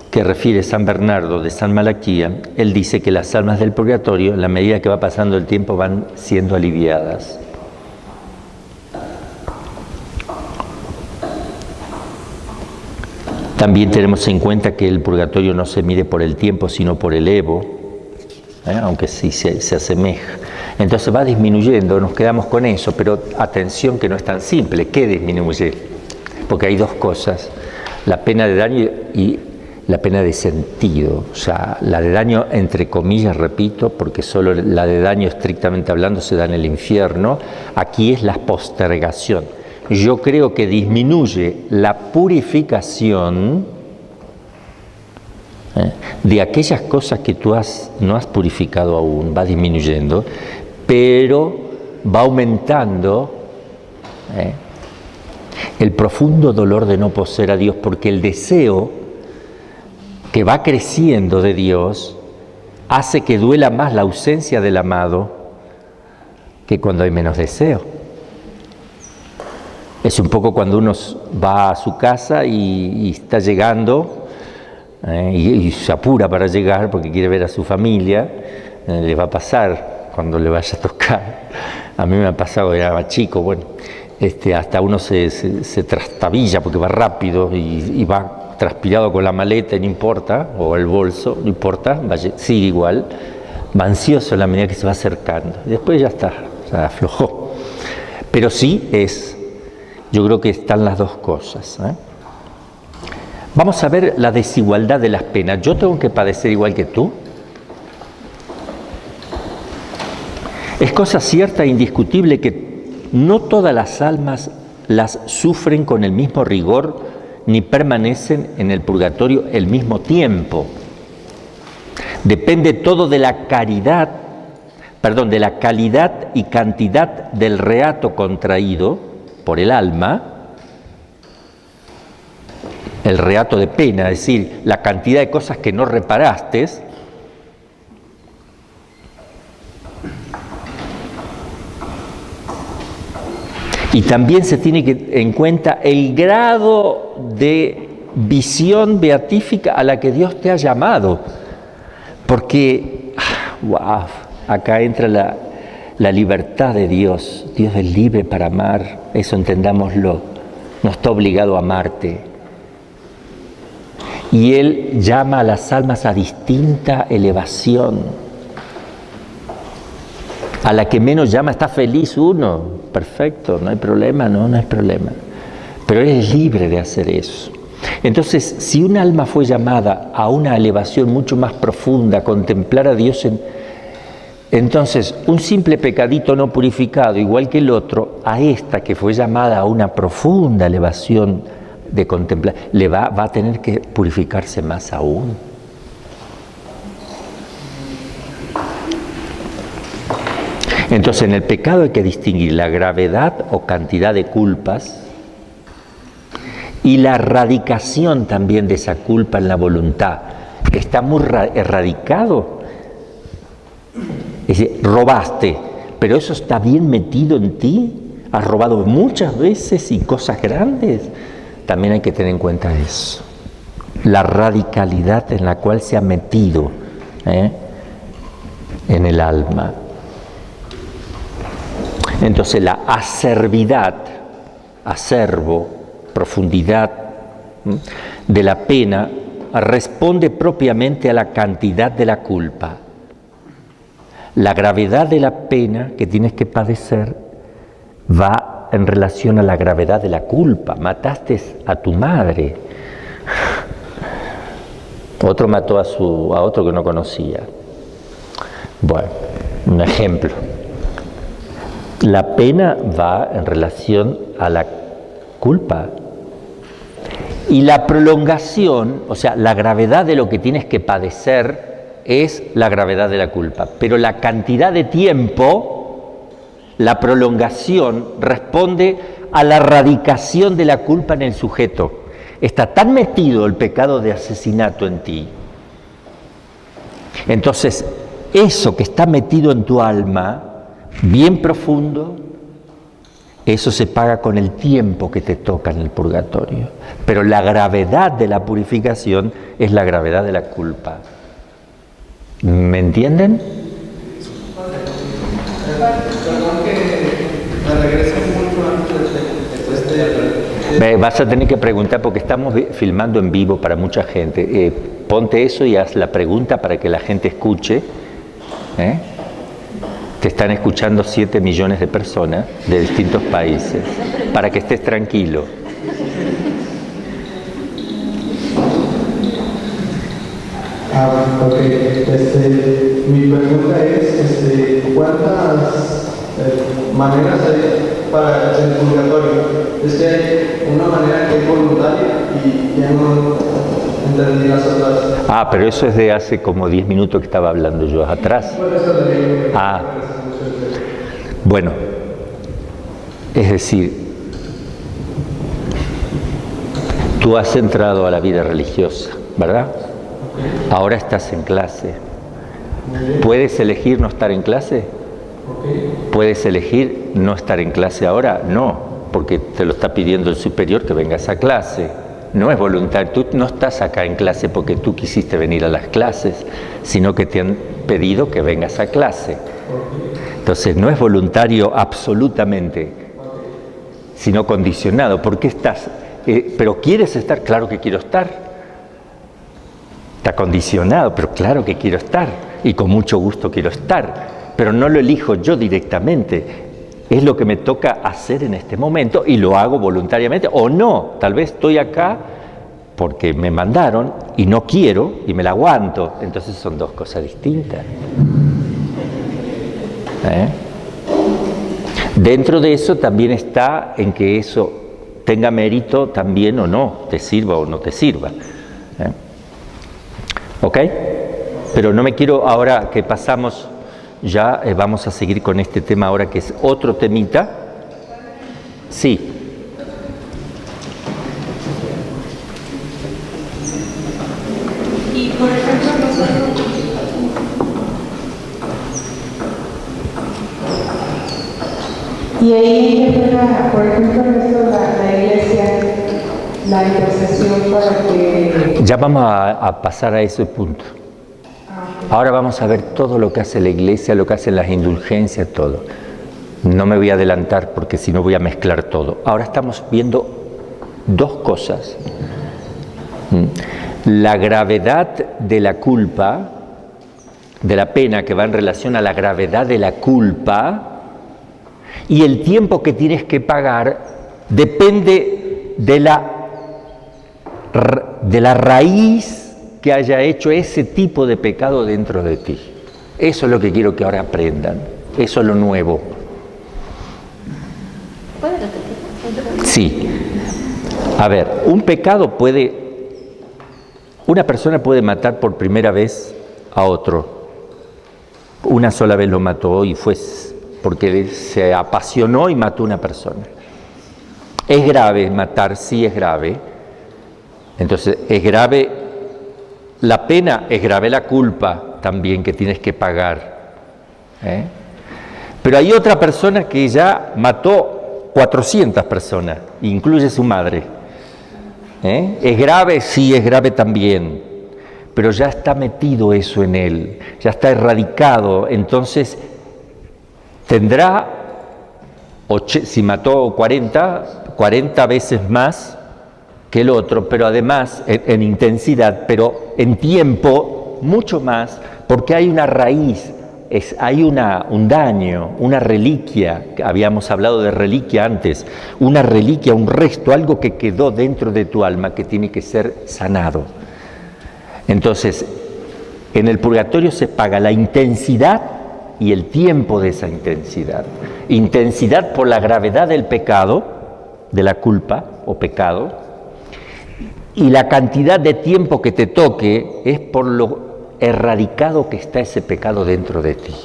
que refiere San Bernardo de San Malaquía, él dice que las almas del purgatorio, en la medida que va pasando el tiempo, van siendo aliviadas. También tenemos en cuenta que el purgatorio no se mide por el tiempo, sino por el evo, aunque sí se asemeja. Entonces va disminuyendo, nos quedamos con eso, pero atención que no es tan simple. ¿Qué disminuye? Porque hay dos cosas, la pena de daño y la pena de sentido. O sea, la de daño entre comillas, repito, porque solo la de daño estrictamente hablando se da en el infierno. Aquí es la postergación. Yo creo que disminuye la purificación de aquellas cosas que tú no has purificado aún, va disminuyendo, pero va aumentando el profundo dolor de no poseer a Dios, porque el deseo que va creciendo de Dios hace que duela más la ausencia del amado que cuando hay menos deseo. Es un poco cuando uno va a su casa y está llegando y se apura para llegar porque quiere ver a su familia, le va a pasar cuando le vaya a tocar. A mí me ha pasado, era más chico, bueno, hasta uno se trastabilla porque va rápido y va transpirado con la maleta, no importa, o el bolso, no importa, sigue igual, va ansioso en la medida que se va acercando. Y después ya está, ya aflojó. Pero sí yo creo que están las dos cosas. Vamos a ver la desigualdad de las penas. ¿Yo tengo que padecer igual que tú? Es cosa cierta e indiscutible que no todas las almas las sufren con el mismo rigor ni permanecen en el purgatorio el mismo tiempo. Depende todo de la calidad y cantidad del reato contraído por el alma, el reato de pena, es decir, la cantidad de cosas que no reparaste, y también se tiene en cuenta el grado de visión beatífica a la que Dios te ha llamado, porque wow, acá entra la libertad de Dios. Dios es libre para amar, eso entendámoslo. no está obligado a amarte. Y Él llama a las almas a distinta elevación. A la que menos llama está feliz uno. Perfecto, no hay problema, no hay problema. Pero Él es libre de hacer eso. Entonces, si un alma fue llamada a una elevación mucho más profunda, a contemplar a Dios entonces, un simple pecadito no purificado, igual que el otro, a esta que fue llamada a una profunda elevación de contemplar, va a tener que purificarse más aún. Entonces, en el pecado hay que distinguir la gravedad o cantidad de culpas y la radicación también de esa culpa en la voluntad. Está muy erradicado. Es decir, robaste, pero eso está bien metido en ti. Has robado muchas veces y cosas grandes. También hay que tener en cuenta eso. La radicalidad en la cual se ha metido en el alma. Entonces la acervidad, acervo, profundidad de la pena responde propiamente a la cantidad de la culpa. La gravedad de la pena que tienes que padecer va en relación a la gravedad de la culpa. Mataste a tu madre. Otro mató a otro que no conocía. Bueno, un ejemplo. La pena va en relación a la culpa. Y la prolongación, o sea, la gravedad de lo que tienes que padecer es la gravedad de la culpa. Pero la cantidad de tiempo, la prolongación, responde a la radicación de la culpa en el sujeto. Está tan metido el pecado de asesinato en ti. Entonces, eso que está metido en tu alma, bien profundo, eso se paga con el tiempo que te toca en el purgatorio. Pero la gravedad de la purificación es la gravedad de la culpa. ¿Me entienden? Perdón que me regrese mucho antes de Vas a tener que preguntar porque estamos filmando en vivo para mucha gente. Ponte eso y haz la pregunta para que la gente escuche. Te están escuchando 7 millones de personas de distintos países, para que estés tranquilo. Ok. Mi pregunta es, ¿cuántas maneras hay para el purgatorio? Es que hay una manera que es voluntaria y ya no entendí las otras. Pero eso es de hace como 10 minutos que estaba hablando yo atrás. Bueno, es decir, tú has entrado a la vida religiosa, ¿verdad? Ahora estás en clase. ¿Puedes elegir no estar en clase? ¿Puedes elegir no estar en clase ahora? No, porque te lo está pidiendo el superior que vengas a clase. No es voluntario, tú no estás acá en clase porque tú quisiste venir a las clases, sino que te han pedido que vengas a clase. Entonces no es voluntario absolutamente, sino condicionado. ¿Por qué estás? ¿Pero quieres estar? Claro que quiero estar. Está condicionado, pero claro que quiero estar. Y con mucho gusto quiero estar. Pero no lo elijo yo directamente. Es lo que me toca hacer en este momento y lo hago voluntariamente. O no, tal vez estoy acá porque me mandaron y no quiero y me la aguanto. Entonces son dos cosas distintas. Dentro de eso también está en que eso tenga mérito también o no, te sirva o no te sirva. ¿Ok? Pero no me quiero, ahora que pasamos, ya vamos a seguir con este tema ahora que es otro temita. Sí. Y por ejemplo nosotros... Y ahí entra, por ejemplo, la iglesia, la intercesión para que... Ya vamos a pasar a ese punto. Ahora vamos a ver todo lo que hace la iglesia, lo que hacen las indulgencias, todo. No me voy a adelantar porque si no voy a mezclar todo. Ahora estamos viendo dos cosas. La gravedad de la culpa, de la pena que va en relación a la gravedad de la culpa, y el tiempo que tienes que pagar depende de la raíz que haya hecho ese tipo de pecado dentro de ti. Eso es lo que quiero que ahora aprendan. Eso es lo nuevo. ¿Puede repetir? Sí. A ver, una persona puede matar por primera vez a otro. Una sola vez lo mató y fue porque se apasionó y mató a una persona. Es grave matar, sí es grave. Entonces, es grave la pena, es grave la culpa también que tienes que pagar. Pero hay otra persona que ya mató 400 personas, incluye su madre. ¿Es grave? Sí, es grave también. Pero ya está metido eso en él, ya está erradicado. Entonces, tendrá, si mató 40 veces más que el otro, pero además en intensidad, pero en tiempo mucho más, porque hay una raíz, hay un daño, una reliquia, habíamos hablado de reliquia antes, una reliquia, un resto, algo que quedó dentro de tu alma que tiene que ser sanado. Entonces, en el purgatorio se paga la intensidad y el tiempo de esa intensidad. Intensidad por la gravedad del pecado, de la culpa o pecado, y la cantidad de tiempo que te toque es por lo erradicado que está ese pecado dentro de ti.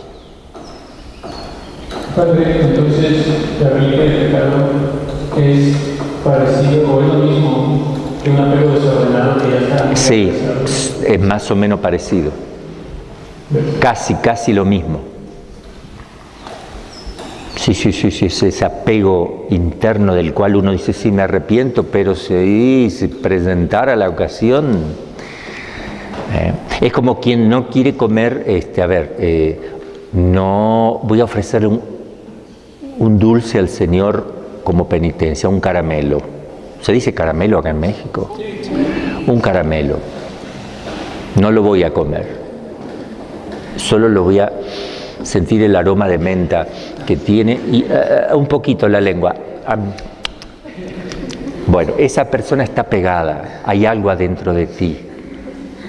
Padre, entonces la reliquia del pecado es parecido o es lo mismo que un apego desordenado que ya está. Sí, es más o menos parecido. Casi lo mismo. Sí, es ese apego interno del cual uno dice, sí, me arrepiento, pero si presentara la ocasión. Es como quien no quiere comer, no voy a ofrecerle un dulce al Señor como penitencia, un caramelo. ¿Se dice caramelo acá en México? Un caramelo. No lo voy a comer. Solo lo voy a sentir el aroma de menta que tiene y un poquito la lengua. Bueno, esa persona está pegada, hay algo adentro de ti,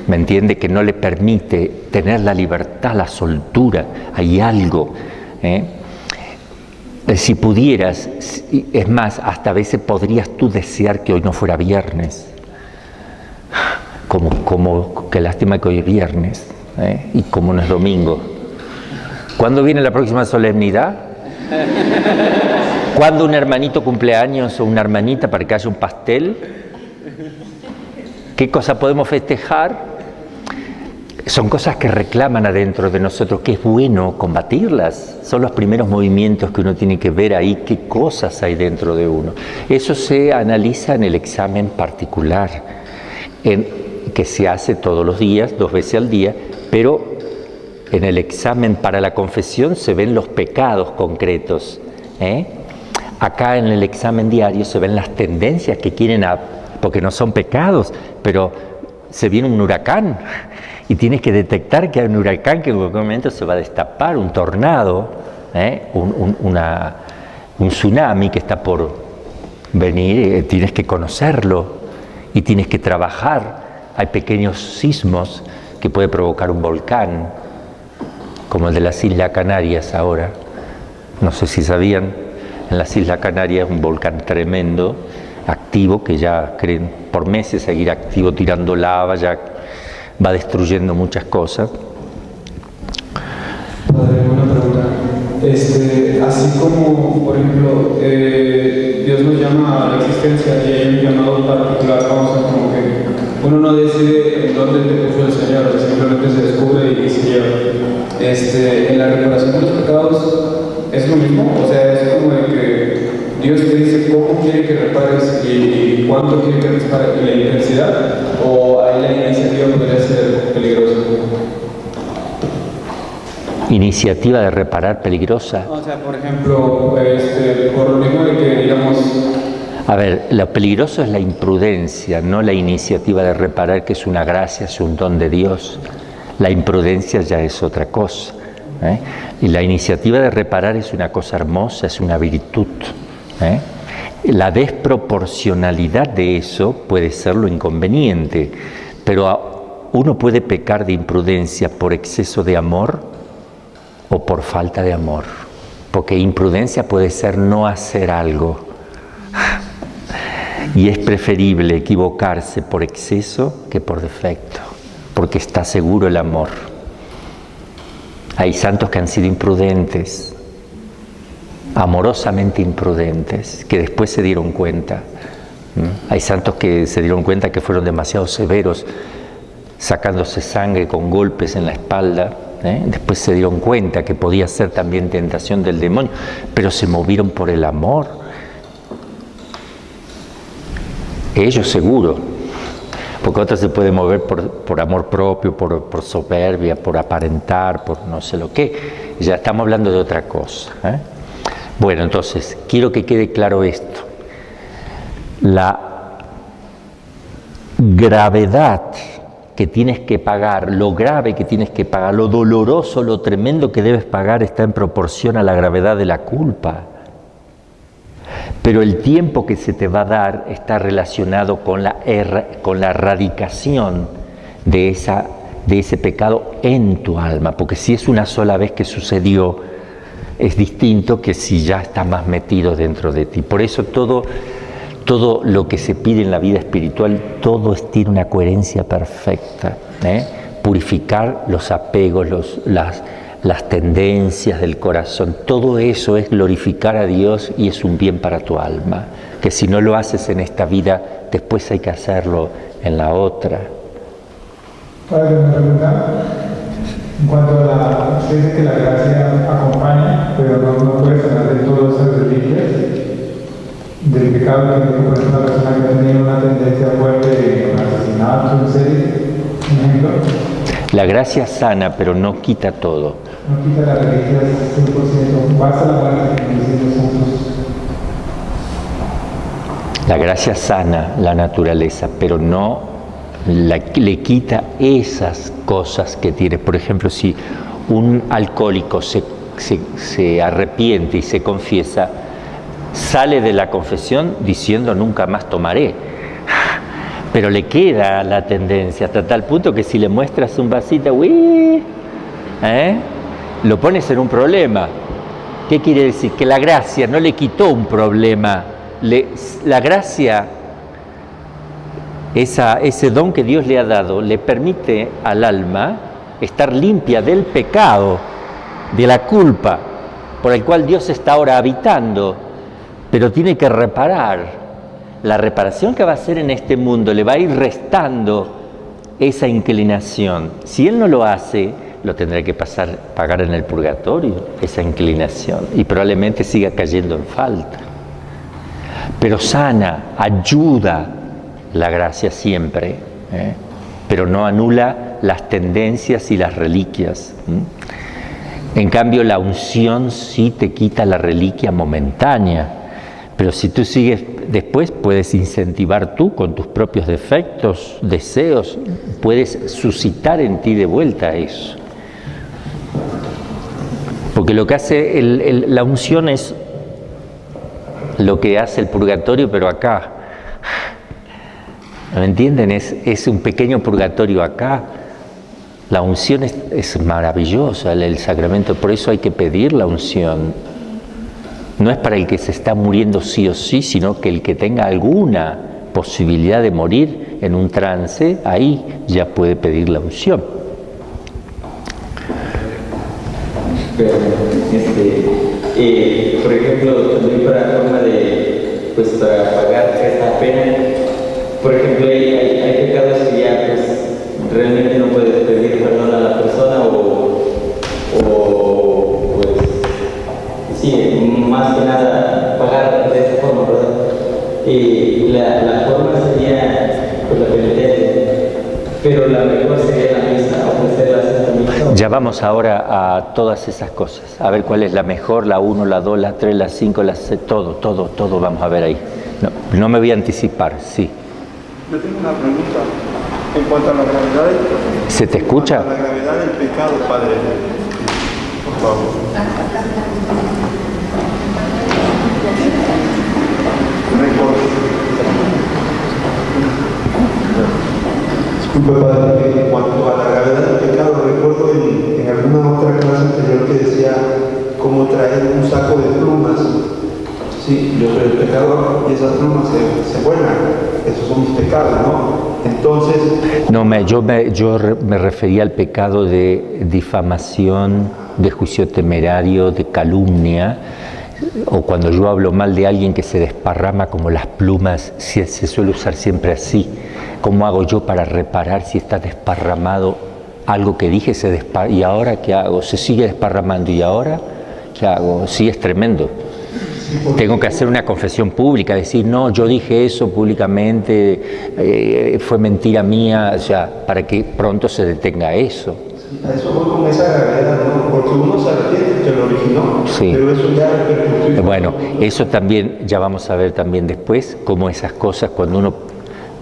¿me entiende? Que no le permite tener la libertad, la soltura, hay algo. Si pudieras, es más, hasta a veces podrías tú desear que hoy no fuera viernes. Como qué lástima que hoy es viernes, y como no es domingo. ¿Cuándo viene la próxima solemnidad? ¿Cuándo un hermanito cumpleaños o una hermanita para que haya un pastel? ¿Qué cosa podemos festejar? Son cosas que reclaman adentro de nosotros, que es bueno combatirlas. Son los primeros movimientos que uno tiene que ver ahí, qué cosas hay dentro de uno. Eso se analiza en el examen particular, que se hace todos los días, 2 veces al día, pero en el examen para la confesión se ven los pecados concretos. Acá en el examen diario se ven las tendencias que quieren, porque no son pecados, pero se viene un huracán y tienes que detectar que hay un huracán que en algún momento se va a destapar, un tornado, un tsunami que está por venir, tienes que conocerlo y tienes que trabajar. Hay pequeños sismos que puede provocar un volcán, como el de las Islas Canarias ahora. No sé si sabían, en las Islas Canarias un volcán tremendo, activo, que ya creen por meses seguir activo, tirando lava, ya va destruyendo muchas cosas. Padre, una pregunta. Así como, por ejemplo, Dios nos llama a la existencia y hay un llamado particular, vamos a como que uno no decide en dónde te puso el Señor, simplemente se descubre y se lleva. En la reparación de los pecados es lo mismo, o sea, es como de que Dios te dice cómo quiere que repares y cuánto quiere que repares, y la intensidad, o ahí la iniciativa podría ser peligrosa. Iniciativa de reparar peligrosa. O sea, por ejemplo, por lo mismo de que, digamos, A ver, lo peligroso es la imprudencia, no la iniciativa de reparar, que es una gracia, es un don de Dios. La imprudencia ya es otra cosa, ¿eh? Y la iniciativa de reparar es una cosa hermosa, es una virtud, ¿eh? La desproporcionalidad de eso puede ser lo inconveniente, pero uno puede pecar de imprudencia por exceso de amor o por falta de amor, porque imprudencia puede ser no hacer algo. Y es preferible equivocarse por exceso que por defecto, porque está seguro el amor. Hay santos que han sido imprudentes, amorosamente imprudentes, que después se dieron cuenta. Hay santos que se dieron cuenta que fueron demasiado severos, sacándose sangre con golpes en la espalda. Después se dieron cuenta que podía ser también tentación del demonio, pero se movieron por el amor. Ellos seguro, porque otros se pueden mover por amor propio, por soberbia, por aparentar, por no sé lo qué. Ya estamos hablando de otra cosa, ¿eh? Bueno, entonces, quiero que quede claro esto. La gravedad que tienes que pagar, lo grave que tienes que pagar, lo doloroso, lo tremendo que debes pagar está en proporción a la gravedad de la culpa. Pero el tiempo que se te va a dar está relacionado con la erradicación de ese pecado en tu alma, porque si es una sola vez que sucedió, es distinto que si ya está más metido dentro de ti. Por eso todo lo que se pide en la vida espiritual, todo tiene una coherencia perfecta, ¿eh? Purificar los apegos, las tendencias del corazón, todo eso es glorificar a Dios y es un bien para tu alma, que si no lo haces en esta vida, después hay que hacerlo en la otra. Para que me pregunta, en cuanto a la, usted dice que la gracia acompaña, pero no puede sanar de todas esas reliquias del pecado, que por ejemplo una persona que ha tenido una tendencia fuerte de asesinato en serie, por ejemplo. La gracia sana, pero no quita todo. No quita las reliquias 100%, basta la muerte, como dicen los santos. La gracia sana la naturaleza, pero no le quita esas cosas que tiene. Por ejemplo, si un alcohólico se arrepiente y se confiesa, sale de la confesión diciendo nunca más tomaré. Pero le queda la tendencia hasta tal punto que si le muestras un vasito, lo pones en un problema. ¿Qué quiere decir? Que la gracia no le quitó un problema. La gracia, ese don que Dios le ha dado, le permite al alma estar limpia del pecado, de la culpa, por el cual Dios está ahora habitando, pero tiene que reparar. La reparación que va a hacer en este mundo le va a ir restando esa inclinación. Si Él no lo hace, lo tendrá que pagar en el purgatorio, esa inclinación, y probablemente siga cayendo en falta. Pero sana, ayuda la gracia siempre, pero no anula las tendencias y las reliquias. En cambio, la unción sí te quita la reliquia momentánea. Pero si tú sigues, después puedes incentivar tú con tus propios defectos, deseos, puedes suscitar en ti de vuelta eso. Porque lo que hace la unción es lo que hace el purgatorio, pero acá. ¿Me entienden? Es un pequeño purgatorio acá. La unción es maravillosa, el sacramento, por eso hay que pedir la unción. No es para el que se está muriendo sí o sí, sino que el que tenga alguna posibilidad de morir en un trance, ahí ya puede pedir la unción. Pero, por ejemplo, también para forma de, pues para pagar esta pena, por ejemplo, hay pecados que ya pues realmente no puedes pedir perdón a la persona o pues sí, más que nada pagar de esta forma, ¿verdad? Y la forma sería pues la penitencia, pero la mejor sería la misa, ofrecer la Santa Misa. Ya vamos ahora a todas esas cosas, a ver cuál es la mejor, la 1, la 2, la 3, la 5, la 6, todo vamos a ver ahí. No me voy a anticipar, sí. Yo tengo una pregunta. En cuanto a la gravedad del ¿Se te escucha? la gravedad del pecado, Padre, por favor. Disculpe, Padre, en cuanto a la gravedad del pecado, recuerdo en alguna otra clase anterior que decía cómo traer un saco de plumas. Sí, yo soy el pecador y esas plumas se vuelan. Esos son mis pecados, ¿no? Entonces... No, yo me refería al pecado de difamación, de juicio temerario, de calumnia, o cuando yo hablo mal de alguien que se desparrama como las plumas, se suele usar siempre así. ¿Cómo hago yo para reparar si está desparramado algo que dije? ¿Y ahora qué hago? Se sigue desparramando, ¿y ahora qué hago? Sí, es tremendo. Tengo que hacer una confesión pública, decir, no, yo dije eso públicamente, fue mentira mía, o sea, para que pronto se detenga eso. A eso voy con esa gravedad, ¿no? Porque uno se arrepiente que lo originó, sí. Pero eso ya repercutió. Bueno, eso también, ya vamos a ver también después, cómo esas cosas, cuando uno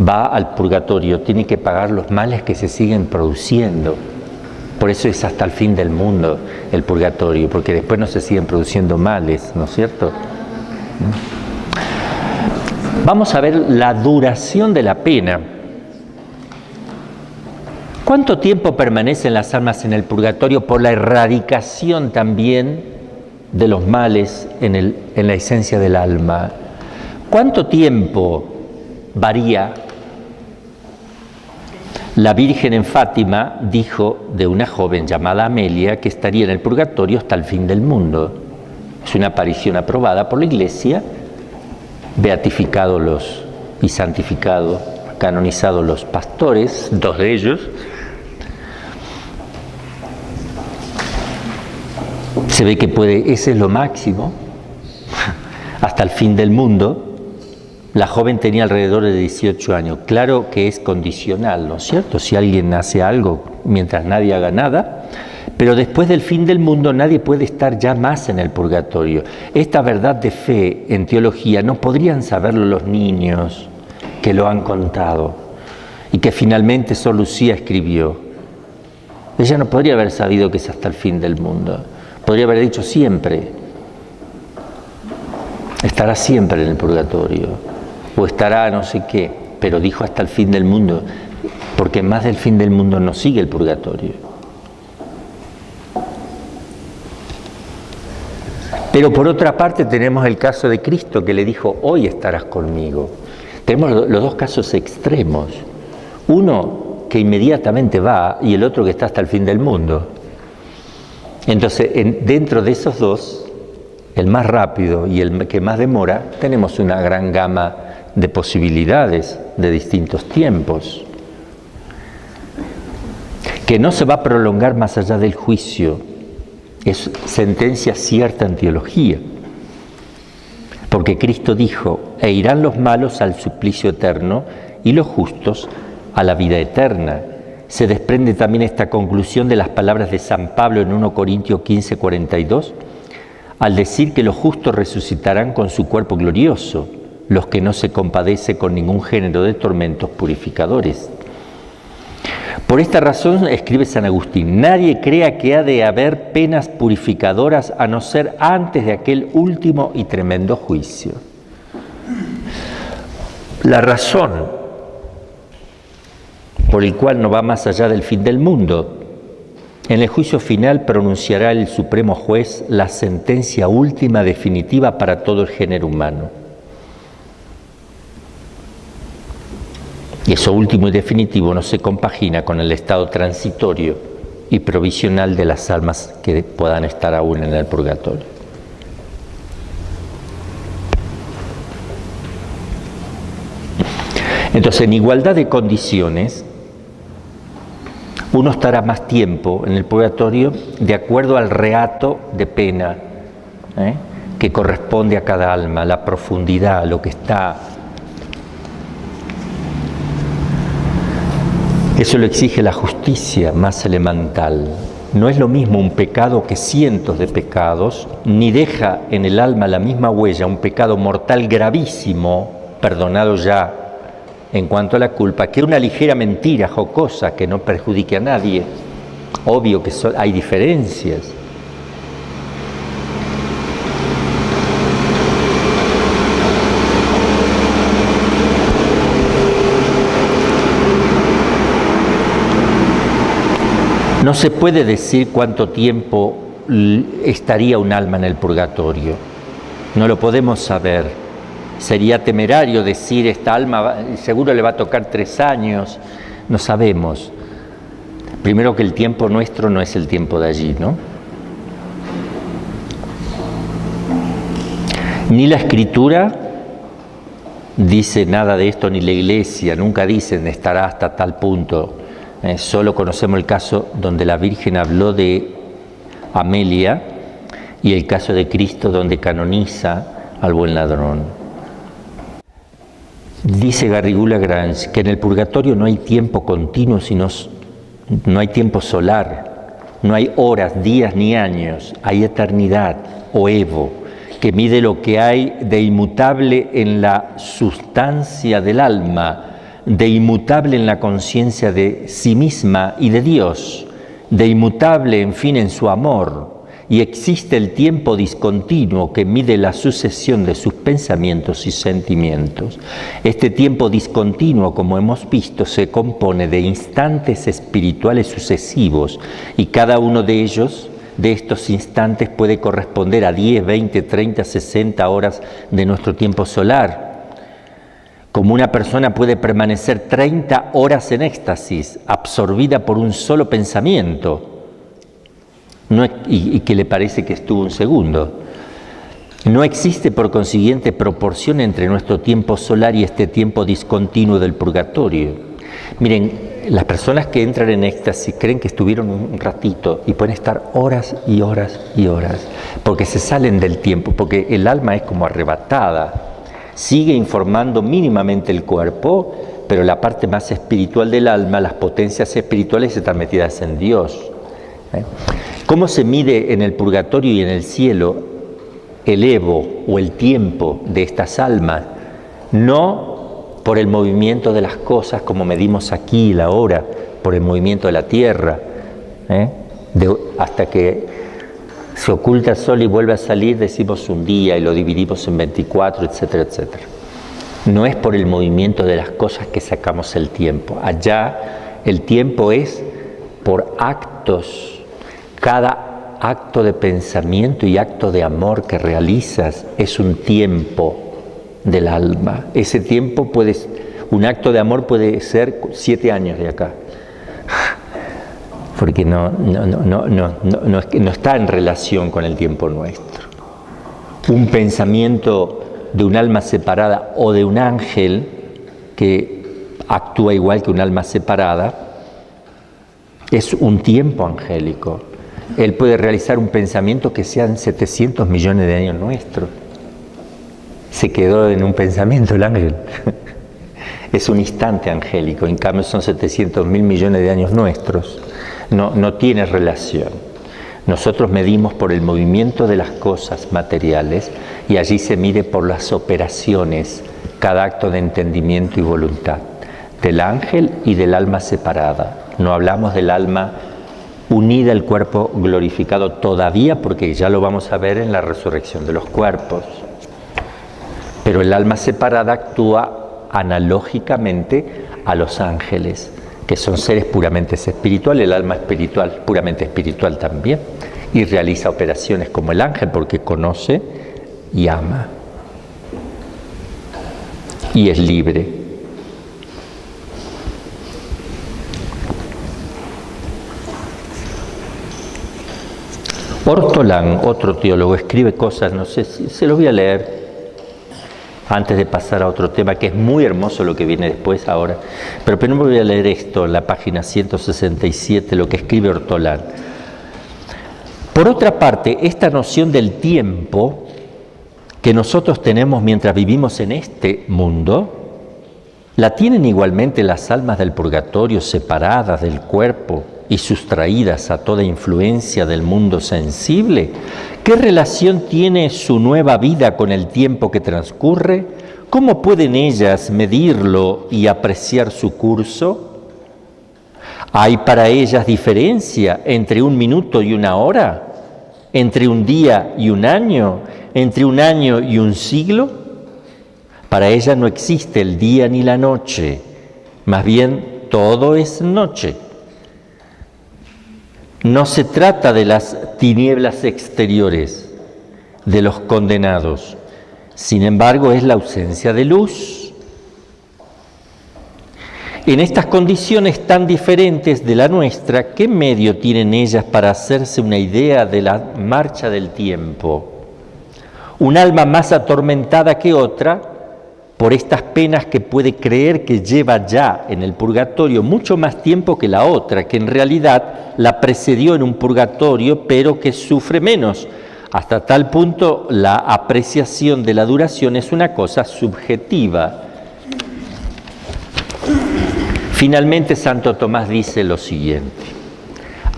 va al purgatorio, tiene que pagar los males que se siguen produciendo. Por eso es hasta el fin del mundo el purgatorio, porque después no se siguen produciendo males, ¿no es cierto? Vamos a ver la duración de la pena. ¿Cuánto tiempo permanecen las almas en el purgatorio por la erradicación también de los males en la esencia del alma? ¿Cuánto tiempo varía? La Virgen en Fátima dijo de una joven llamada Amelia que estaría en el purgatorio hasta el fin del mundo. Es una aparición aprobada por la Iglesia, beatificados y santificados, canonizados los pastores, 2 de ellos. Se ve que ese es lo máximo, hasta el fin del mundo. La joven tenía alrededor de 18 años. Claro que es condicional, ¿no es cierto? Si alguien hace algo mientras nadie haga nada, pero después del fin del mundo nadie puede estar ya más en el purgatorio. Esta verdad de fe en teología no podrían saberlo los niños que lo han contado y que finalmente Sor Lucía escribió. Ella no podría haber sabido que es hasta el fin del mundo. Podría haber dicho siempre. Estará siempre en el purgatorio. O estará no sé qué, pero dijo hasta el fin del mundo, porque más del fin del mundo no sigue el purgatorio. Pero por otra parte tenemos el caso de Cristo que le dijo, hoy estarás conmigo. Tenemos los dos casos extremos, uno que inmediatamente va y el otro que está hasta el fin del mundo. Entonces, dentro de esos dos, el más rápido y el que más demora, tenemos una gran gama de posibilidades de distintos tiempos, que no se va a prolongar más allá del juicio. Es sentencia cierta en teología, porque Cristo dijo, e irán los malos al suplicio eterno y los justos a la vida eterna. Se desprende también esta conclusión de las palabras de San Pablo en 1 Corintios 15:42, al decir que los justos resucitarán con su cuerpo glorioso, los que no se compadece con ningún género de tormentos purificadores. Por esta razón, escribe San Agustín, nadie crea que ha de haber penas purificadoras a no ser antes de aquel último y tremendo juicio. La razón por el cual no va más allá del fin del mundo, en el juicio final pronunciará el Supremo Juez la sentencia última definitiva para todo el género humano. Y eso último y definitivo no se compagina con el estado transitorio y provisional de las almas que puedan estar aún en el purgatorio. Entonces, en igualdad de condiciones, uno estará más tiempo en el purgatorio de acuerdo al reato de pena que corresponde a cada alma, la profundidad, lo que está. Eso lo exige la justicia más elemental. No es lo mismo un pecado que cientos de pecados, ni deja en el alma la misma huella un pecado mortal gravísimo perdonados ya en cuanto a la culpa, que una ligera mentira jocosa que no perjudique a nadie. Obvio que hay diferencias. No se puede decir cuánto tiempo estaría un alma en el purgatorio. No lo podemos saber. Sería temerario decir esta alma seguro le va a tocar 3 años. No sabemos. Primero que el tiempo nuestro no es el tiempo de allí, ¿no? Ni la Escritura dice nada de esto, ni la Iglesia. Nunca dicen estará hasta tal punto. Solo conocemos el caso donde la Virgen habló de Amelia y el caso de Cristo donde canoniza al buen ladrón. Dice Garrigou-Lagrange que en el purgatorio no hay tiempo continuo, sino no hay tiempo solar, no hay horas, días ni años, hay eternidad o evo, que mide lo que hay de inmutable en la sustancia del alma, de inmutable en la conciencia de sí misma y de Dios, de inmutable, en fin, en su amor. Y existe el tiempo discontinuo que mide la sucesión de sus pensamientos y sentimientos. Este tiempo discontinuo, como hemos visto, se compone de instantes espirituales sucesivos y cada uno de ellos, de estos instantes, puede corresponder a 10, 20, 30, 60 horas de nuestro tiempo solar. Como una persona puede permanecer 30 horas en éxtasis, absorbida por un solo pensamiento, y que le parece que estuvo un segundo. No existe, por consiguiente, proporción entre nuestro tiempo solar y este tiempo discontinuo del purgatorio. Miren, las personas que entran en éxtasis creen que estuvieron un ratito y pueden estar horas y horas y horas, porque se salen del tiempo, porque el alma es como arrebatada. Sigue informando mínimamente el cuerpo, pero la parte más espiritual del alma, las potencias espirituales están metidas en Dios. ¿Cómo se mide en el purgatorio y en el cielo el evo o el tiempo de estas almas? No por el movimiento de las cosas como medimos aquí la hora, por el movimiento de la tierra, hasta que se oculta el sol y vuelve a salir, decimos un día y lo dividimos en 24, etcétera, etcétera. No es por el movimiento de las cosas que sacamos el tiempo. Allá el tiempo es por actos. Cada acto de pensamiento y acto de amor que realizas es un tiempo del alma. Ese tiempo un acto de amor puede ser 7 años de acá. Porque no está en relación con el tiempo nuestro. Un pensamiento de un alma separada o de un ángel que actúa igual que un alma separada es un tiempo angélico. Él puede realizar un pensamiento que sean 700 millones de años nuestros. Se quedó en un pensamiento el ángel. Es un instante angélico, en cambio son 700.000 millones de años nuestros. No tiene relación. Nosotros medimos por el movimiento de las cosas materiales y allí se mide por las operaciones, cada acto de entendimiento y voluntad, del ángel y del alma separada. No hablamos del alma unida al cuerpo glorificado todavía, porque ya lo vamos a ver en la resurrección de los cuerpos. Pero el alma separada actúa analógicamente a los ángeles, que son seres puramente espirituales, el alma espiritual, puramente espiritual también, y realiza operaciones como el ángel porque conoce y ama. Y es libre. Ortolán, otro teólogo, escribe cosas, no sé si se los voy a leer antes de pasar a otro tema, que es muy hermoso lo que viene después ahora. Pero primero voy a leer esto, en la página 167, lo que escribe Ortolán. Por otra parte, esta noción del tiempo que nosotros tenemos mientras vivimos en este mundo, la tienen igualmente las almas del purgatorio separadas del cuerpo y sustraídas a toda influencia del mundo sensible. ¿Qué relación tiene su nueva vida con el tiempo que transcurre? ¿cómo pueden ellas medirlo y apreciar su curso? ¿Hay para ellas diferencia entre un minuto y una hora? ¿Entre un día y un año? ¿Entre un año y un siglo? Para ellas no existe el día ni la noche, más bien todo es noche. No se trata de las tinieblas exteriores, de los condenados. Sin embargo, es la ausencia de luz. En estas condiciones tan diferentes de la nuestra, ¿qué medio tienen ellas para hacerse una idea de la marcha del tiempo? Un alma más atormentada que otra por estas penas que puede creer que lleva ya en el purgatorio mucho más tiempo que la otra, que en realidad la precedió en un purgatorio, pero que sufre menos. Hasta tal punto la apreciación de la duración es una cosa subjetiva. Finalmente, Santo Tomás dice lo siguiente: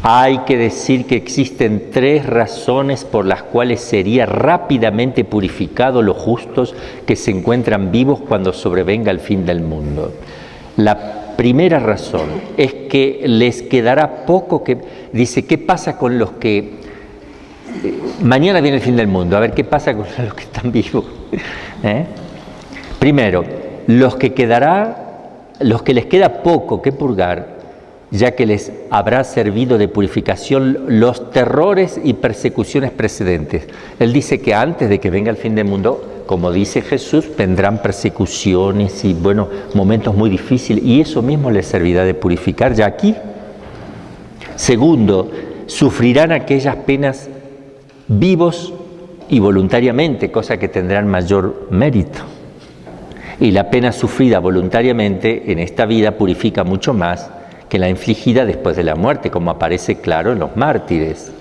hay que decir que existen 3 razones por las cuales sería rápidamente purificado los justos que se encuentran vivos cuando sobrevenga el fin del mundo. La primera razón es que les quedará poco que... Dice, ¿qué pasa con los que... mañana viene el fin del mundo, a ver qué pasa con los que están vivos? Primero, los que les queda poco que purgar, ya que les habrá servido de purificación los terrores y persecuciones precedentes. Él dice que antes de que venga el fin del mundo, como dice Jesús, vendrán persecuciones y, momentos muy difíciles, y eso mismo les servirá de purificar ya aquí. Segundo, sufrirán aquellas penas vivos y voluntariamente, cosa que tendrán mayor mérito. Y la pena sufrida voluntariamente en esta vida purifica mucho más que la infligida después de la muerte, como aparece claro en los mártires.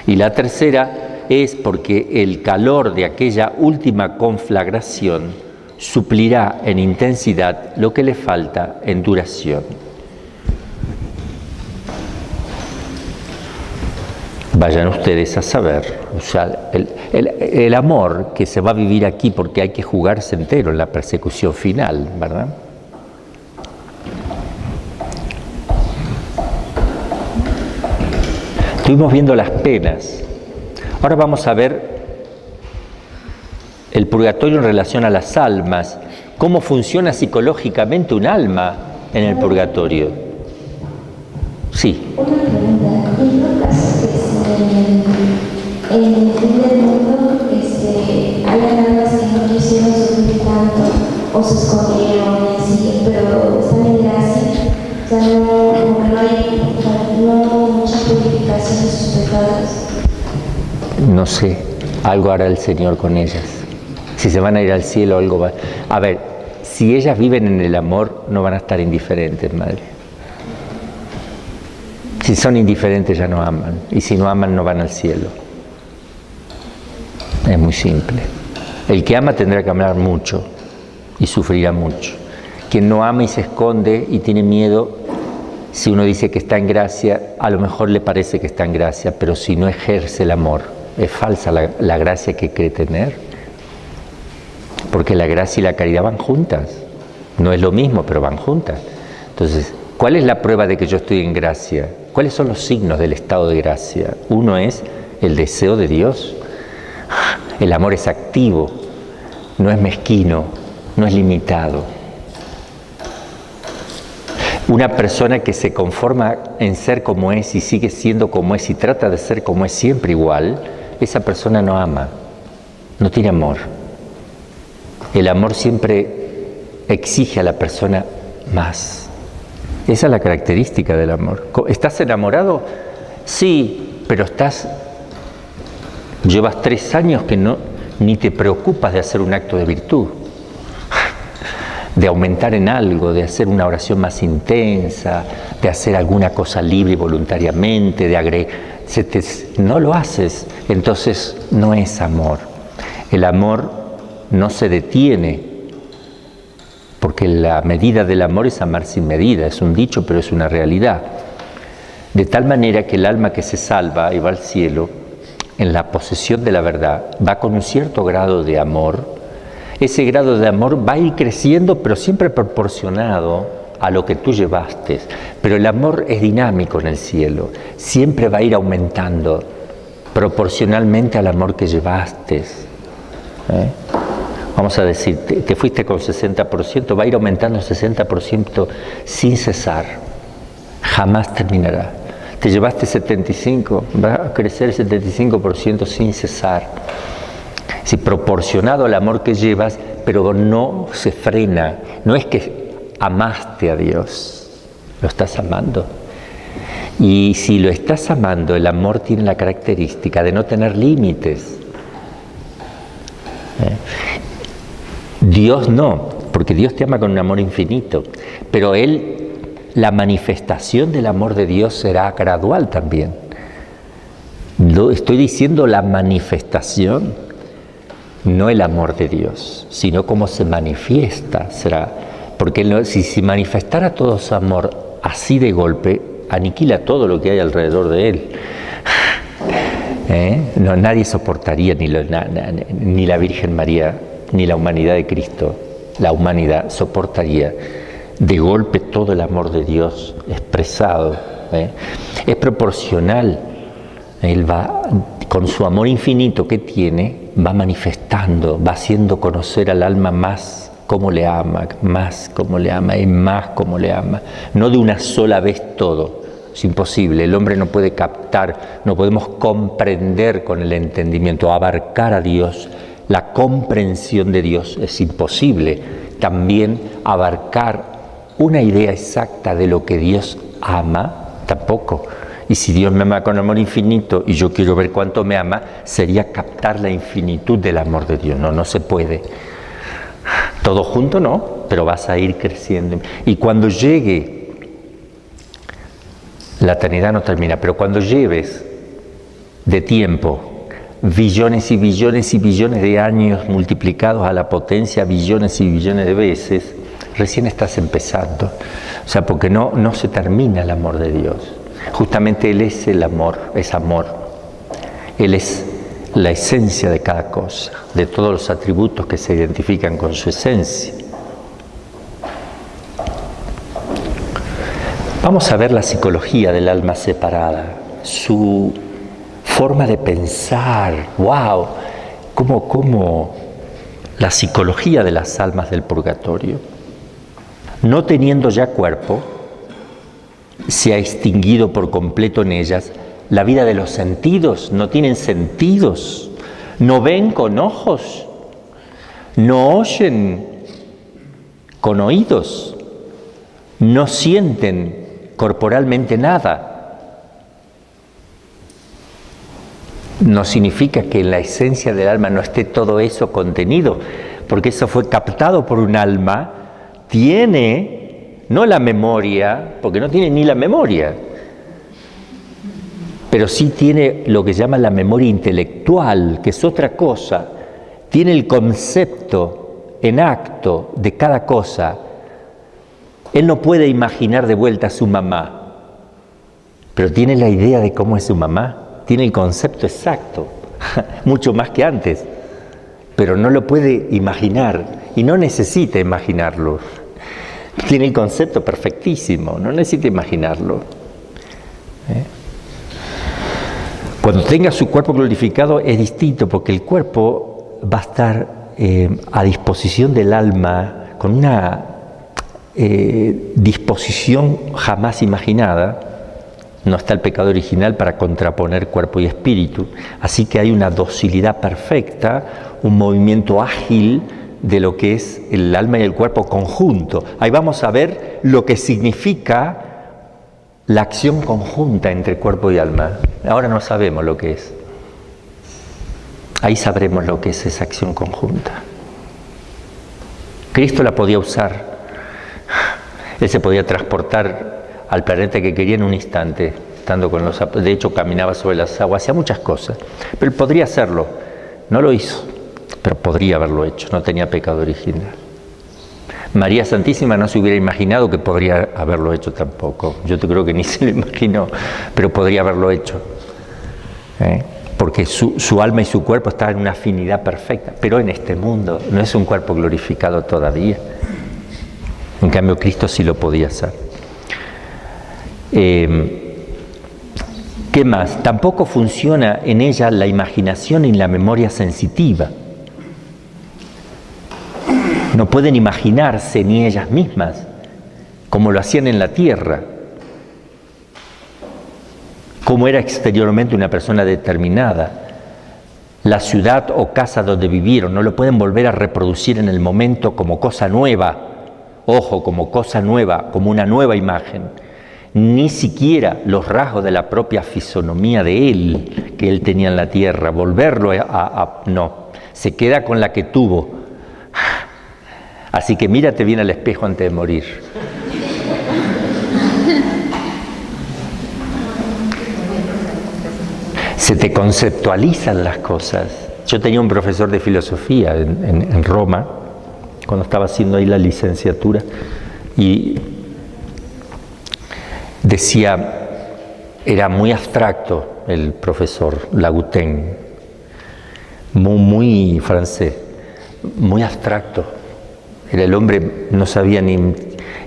Y la tercera es porque el calor de aquella última conflagración suplirá en intensidad lo que le falta en duración. Vayan ustedes a saber, el amor que se va a vivir aquí, porque hay que jugarse entero en la persecución final, ¿verdad? Estuvimos viendo las penas. Ahora vamos a ver el purgatorio en relación a las almas. ¿Cómo funciona psicológicamente un alma en el purgatorio? Sí. Una pregunta. En todo caso, en el fin del mundo, hay almas que no quisieron sufrir tanto o se escondieron y así, pero están en gracia. O sea, no hay mucha purificación de sus pecados. No sé, algo hará el Señor con ellas. Si se van a ir al cielo, algo va. A ver, si ellas viven en el amor, no van a estar indiferentes, madre. Si son indiferentes, ya no aman. Y si no aman, no van al cielo. Es muy simple. El que ama tendrá que amar mucho y sufrirá mucho. Quien no ama y se esconde y tiene miedo, si uno dice que está en gracia, a lo mejor le parece que está en gracia, pero si no ejerce el amor, es falsa la gracia que cree tener. Porque la gracia y la caridad van juntas. No es lo mismo, pero van juntas. Entonces, ¿cuál es la prueba de que yo estoy en gracia? ¿Cuáles son los signos del estado de gracia? Uno es el deseo de Dios. El amor es activo, no es mezquino, no es limitado. Una persona que se conforma en ser como es y sigue siendo como es y trata de ser como es siempre igual, esa persona no ama, no tiene amor. El amor siempre exige a la persona más. Esa es la característica del amor. ¿Estás enamorado? Sí, pero llevas 3 años que ni te preocupas de hacer un acto de virtud, de aumentar en algo, de hacer una oración más intensa, de hacer alguna cosa libre y voluntariamente, de agregar. No lo haces, entonces no es amor. El amor no se detiene, porque la medida del amor es amar sin medida, es un dicho, pero es una realidad. De tal manera que el alma que se salva y va al cielo, en la posesión de la verdad, va con un cierto grado de amor, ese grado de amor va a ir creciendo, pero siempre proporcionado a lo que tú llevaste. Pero el amor es dinámico en el cielo, siempre va a ir aumentando proporcionalmente al amor que llevaste. Vamos a decir, te fuiste con 60%, va a ir aumentando el 60% sin cesar, jamás terminará. Te llevaste 75%, va a crecer el 75% sin cesar. Sí, proporcionado al amor que llevas, pero no se frena. No es que amaste a Dios, lo estás amando. Y si lo estás amando, el amor tiene la característica de no tener límites. Dios no, porque Dios te ama con un amor infinito, pero la manifestación del amor de Dios será gradual también. No estoy diciendo la manifestación, no el amor de Dios, sino cómo se manifiesta será. Porque si manifestara todo su amor así de golpe, aniquila todo lo que hay alrededor de él. No, nadie soportaría, ni la Virgen María, ni la humanidad de Cristo. La humanidad soportaría de golpe todo el amor de Dios expresado. Es proporcional. Él va, con su amor infinito que tiene, va manifestando, va haciendo conocer al alma más cómo le ama, más cómo le ama y más cómo le ama. No de una sola vez todo. Es imposible. El hombre no puede captar, no podemos comprender con el entendimiento, abarcar a Dios. La comprensión de Dios es imposible. También abarcar una idea exacta de lo que Dios ama, tampoco. Y si Dios me ama con amor infinito y yo quiero ver cuánto me ama, sería captar la infinitud del amor de Dios. No se puede. Todo junto no, pero vas a ir creciendo. Y cuando llegue, la eternidad no termina, pero cuando lleves de tiempo billones y billones y billones de años multiplicados a la potencia billones y billones de veces, recién estás empezando. O sea, porque no se termina el amor de Dios. Justamente Él es el amor, es amor. Él es la esencia de cada cosa, de todos los atributos que se identifican con su esencia. Vamos a ver la psicología del alma separada, su forma de pensar. ¡Wow! ¿Cómo la psicología de las almas del purgatorio, no teniendo ya cuerpo, se ha extinguido por completo en ellas la vida de los sentidos, no tienen sentidos, no ven con ojos, no oyen con oídos, no sienten corporalmente nada. No significa que en la esencia del alma no esté todo eso contenido, porque eso fue captado por un alma, tiene, no la memoria, porque no tiene ni la memoria, pero sí tiene lo que se llama la memoria intelectual, que es otra cosa, tiene el concepto en acto de cada cosa. Él no puede imaginar de vuelta a su mamá, pero tiene la idea de cómo es su mamá, tiene el concepto exacto, mucho más que antes, pero no lo puede imaginar y no necesita imaginarlo. Tiene el concepto perfectísimo, no necesita imaginarlo. Cuando tenga su cuerpo glorificado es distinto, porque el cuerpo va a estar a disposición del alma con una disposición jamás imaginada. No está el pecado original para contraponer cuerpo y espíritu, así que hay una docilidad perfecta, un movimiento ágil de lo que es el alma y el cuerpo conjunto. Ahí vamos a ver lo que significa la acción conjunta entre cuerpo y alma. Ahora no sabemos lo que es. Ahí sabremos lo que es esa acción conjunta. Cristo la podía usar. Él se podía transportar al planeta que quería en un instante, estando con los apóstoles. De hecho, caminaba sobre las aguas, hacía muchas cosas. Pero él podría hacerlo. No lo hizo, pero podría haberlo hecho. No tenía pecado original. María Santísima no se hubiera imaginado que podría haberlo hecho tampoco. Yo creo que ni se lo imaginó, pero podría haberlo hecho. porque su alma y su cuerpo están en una afinidad perfecta, pero en este mundo no es un cuerpo glorificado todavía. En cambio, Cristo sí lo podía hacer. ¿Qué más? Tampoco funciona en ella la imaginación y la memoria sensitiva. No pueden imaginarse ni ellas mismas, como lo hacían en la tierra, cómo era exteriormente una persona determinada. La ciudad o casa donde vivieron no lo pueden volver a reproducir en el momento como cosa nueva. Ojo, como cosa nueva, como una nueva imagen. Ni siquiera los rasgos de la propia fisonomía de él, que él tenía en la tierra, volverlo no, se queda con la que tuvo. Así que mírate bien al espejo antes de morir. Se te conceptualizan las cosas. Yo tenía un profesor de filosofía en Roma, cuando estaba haciendo ahí la licenciatura, y decía, era muy abstracto el profesor Lagoutin, muy francés, muy abstracto. Era el hombre, no sabía ni,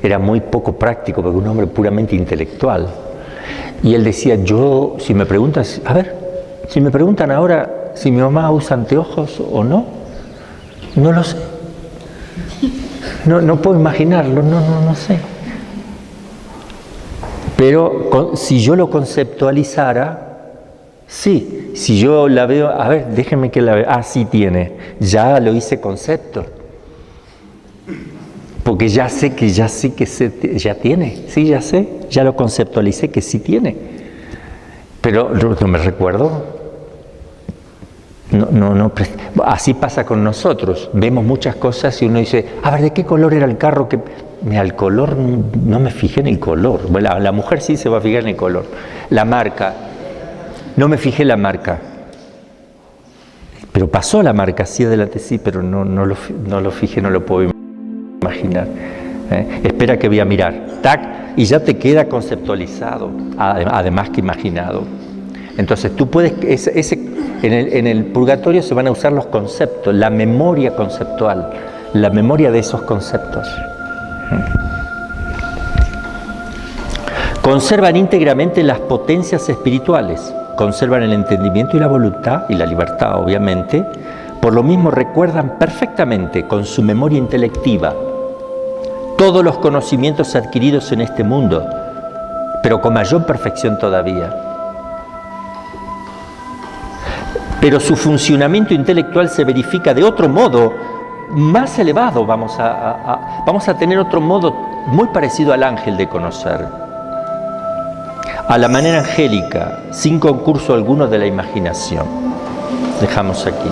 era muy poco práctico, porque un hombre puramente intelectual. Y él decía, yo, si me preguntas, a ver, si me preguntan ahora si mi mamá usa anteojos o no, no lo sé. No puedo imaginarlo, no sé. Pero si yo lo conceptualizara, sí. Si yo la veo, a ver, déjenme que la vea. Ah, sí tiene. Ya lo hice concepto. Porque ya tiene. Sí, ya sé. Ya lo conceptualicé que sí tiene. Pero no me recuerdo. No. Así pasa con nosotros. Vemos muchas cosas y uno dice, a ver, ¿de qué color era el carro que...? Mira, el color, no me fijé en el color. Bueno, la mujer sí se va a fijar en el color. La marca, no me fijé en la marca. Pero pasó la marca, sí, adelante, sí, pero no lo fijé, no lo puedo imaginar. Espera que voy a mirar. Tac, y ya te queda conceptualizado, además que imaginado. Entonces tú puedes, en el purgatorio se van a usar los conceptos, la memoria conceptual, la memoria de esos conceptos. Conservan íntegramente las potencias espirituales, conservan el entendimiento y la voluntad y la libertad, obviamente. Por lo mismo recuerdan perfectamente con su memoria intelectiva todos los conocimientos adquiridos en este mundo, pero con mayor perfección todavía. Pero su funcionamiento intelectual se verifica de otro modo más elevado. Vamos a tener otro modo muy parecido al ángel de conocer, a la manera angélica, sin concurso alguno de la imaginación. Dejamos aquí.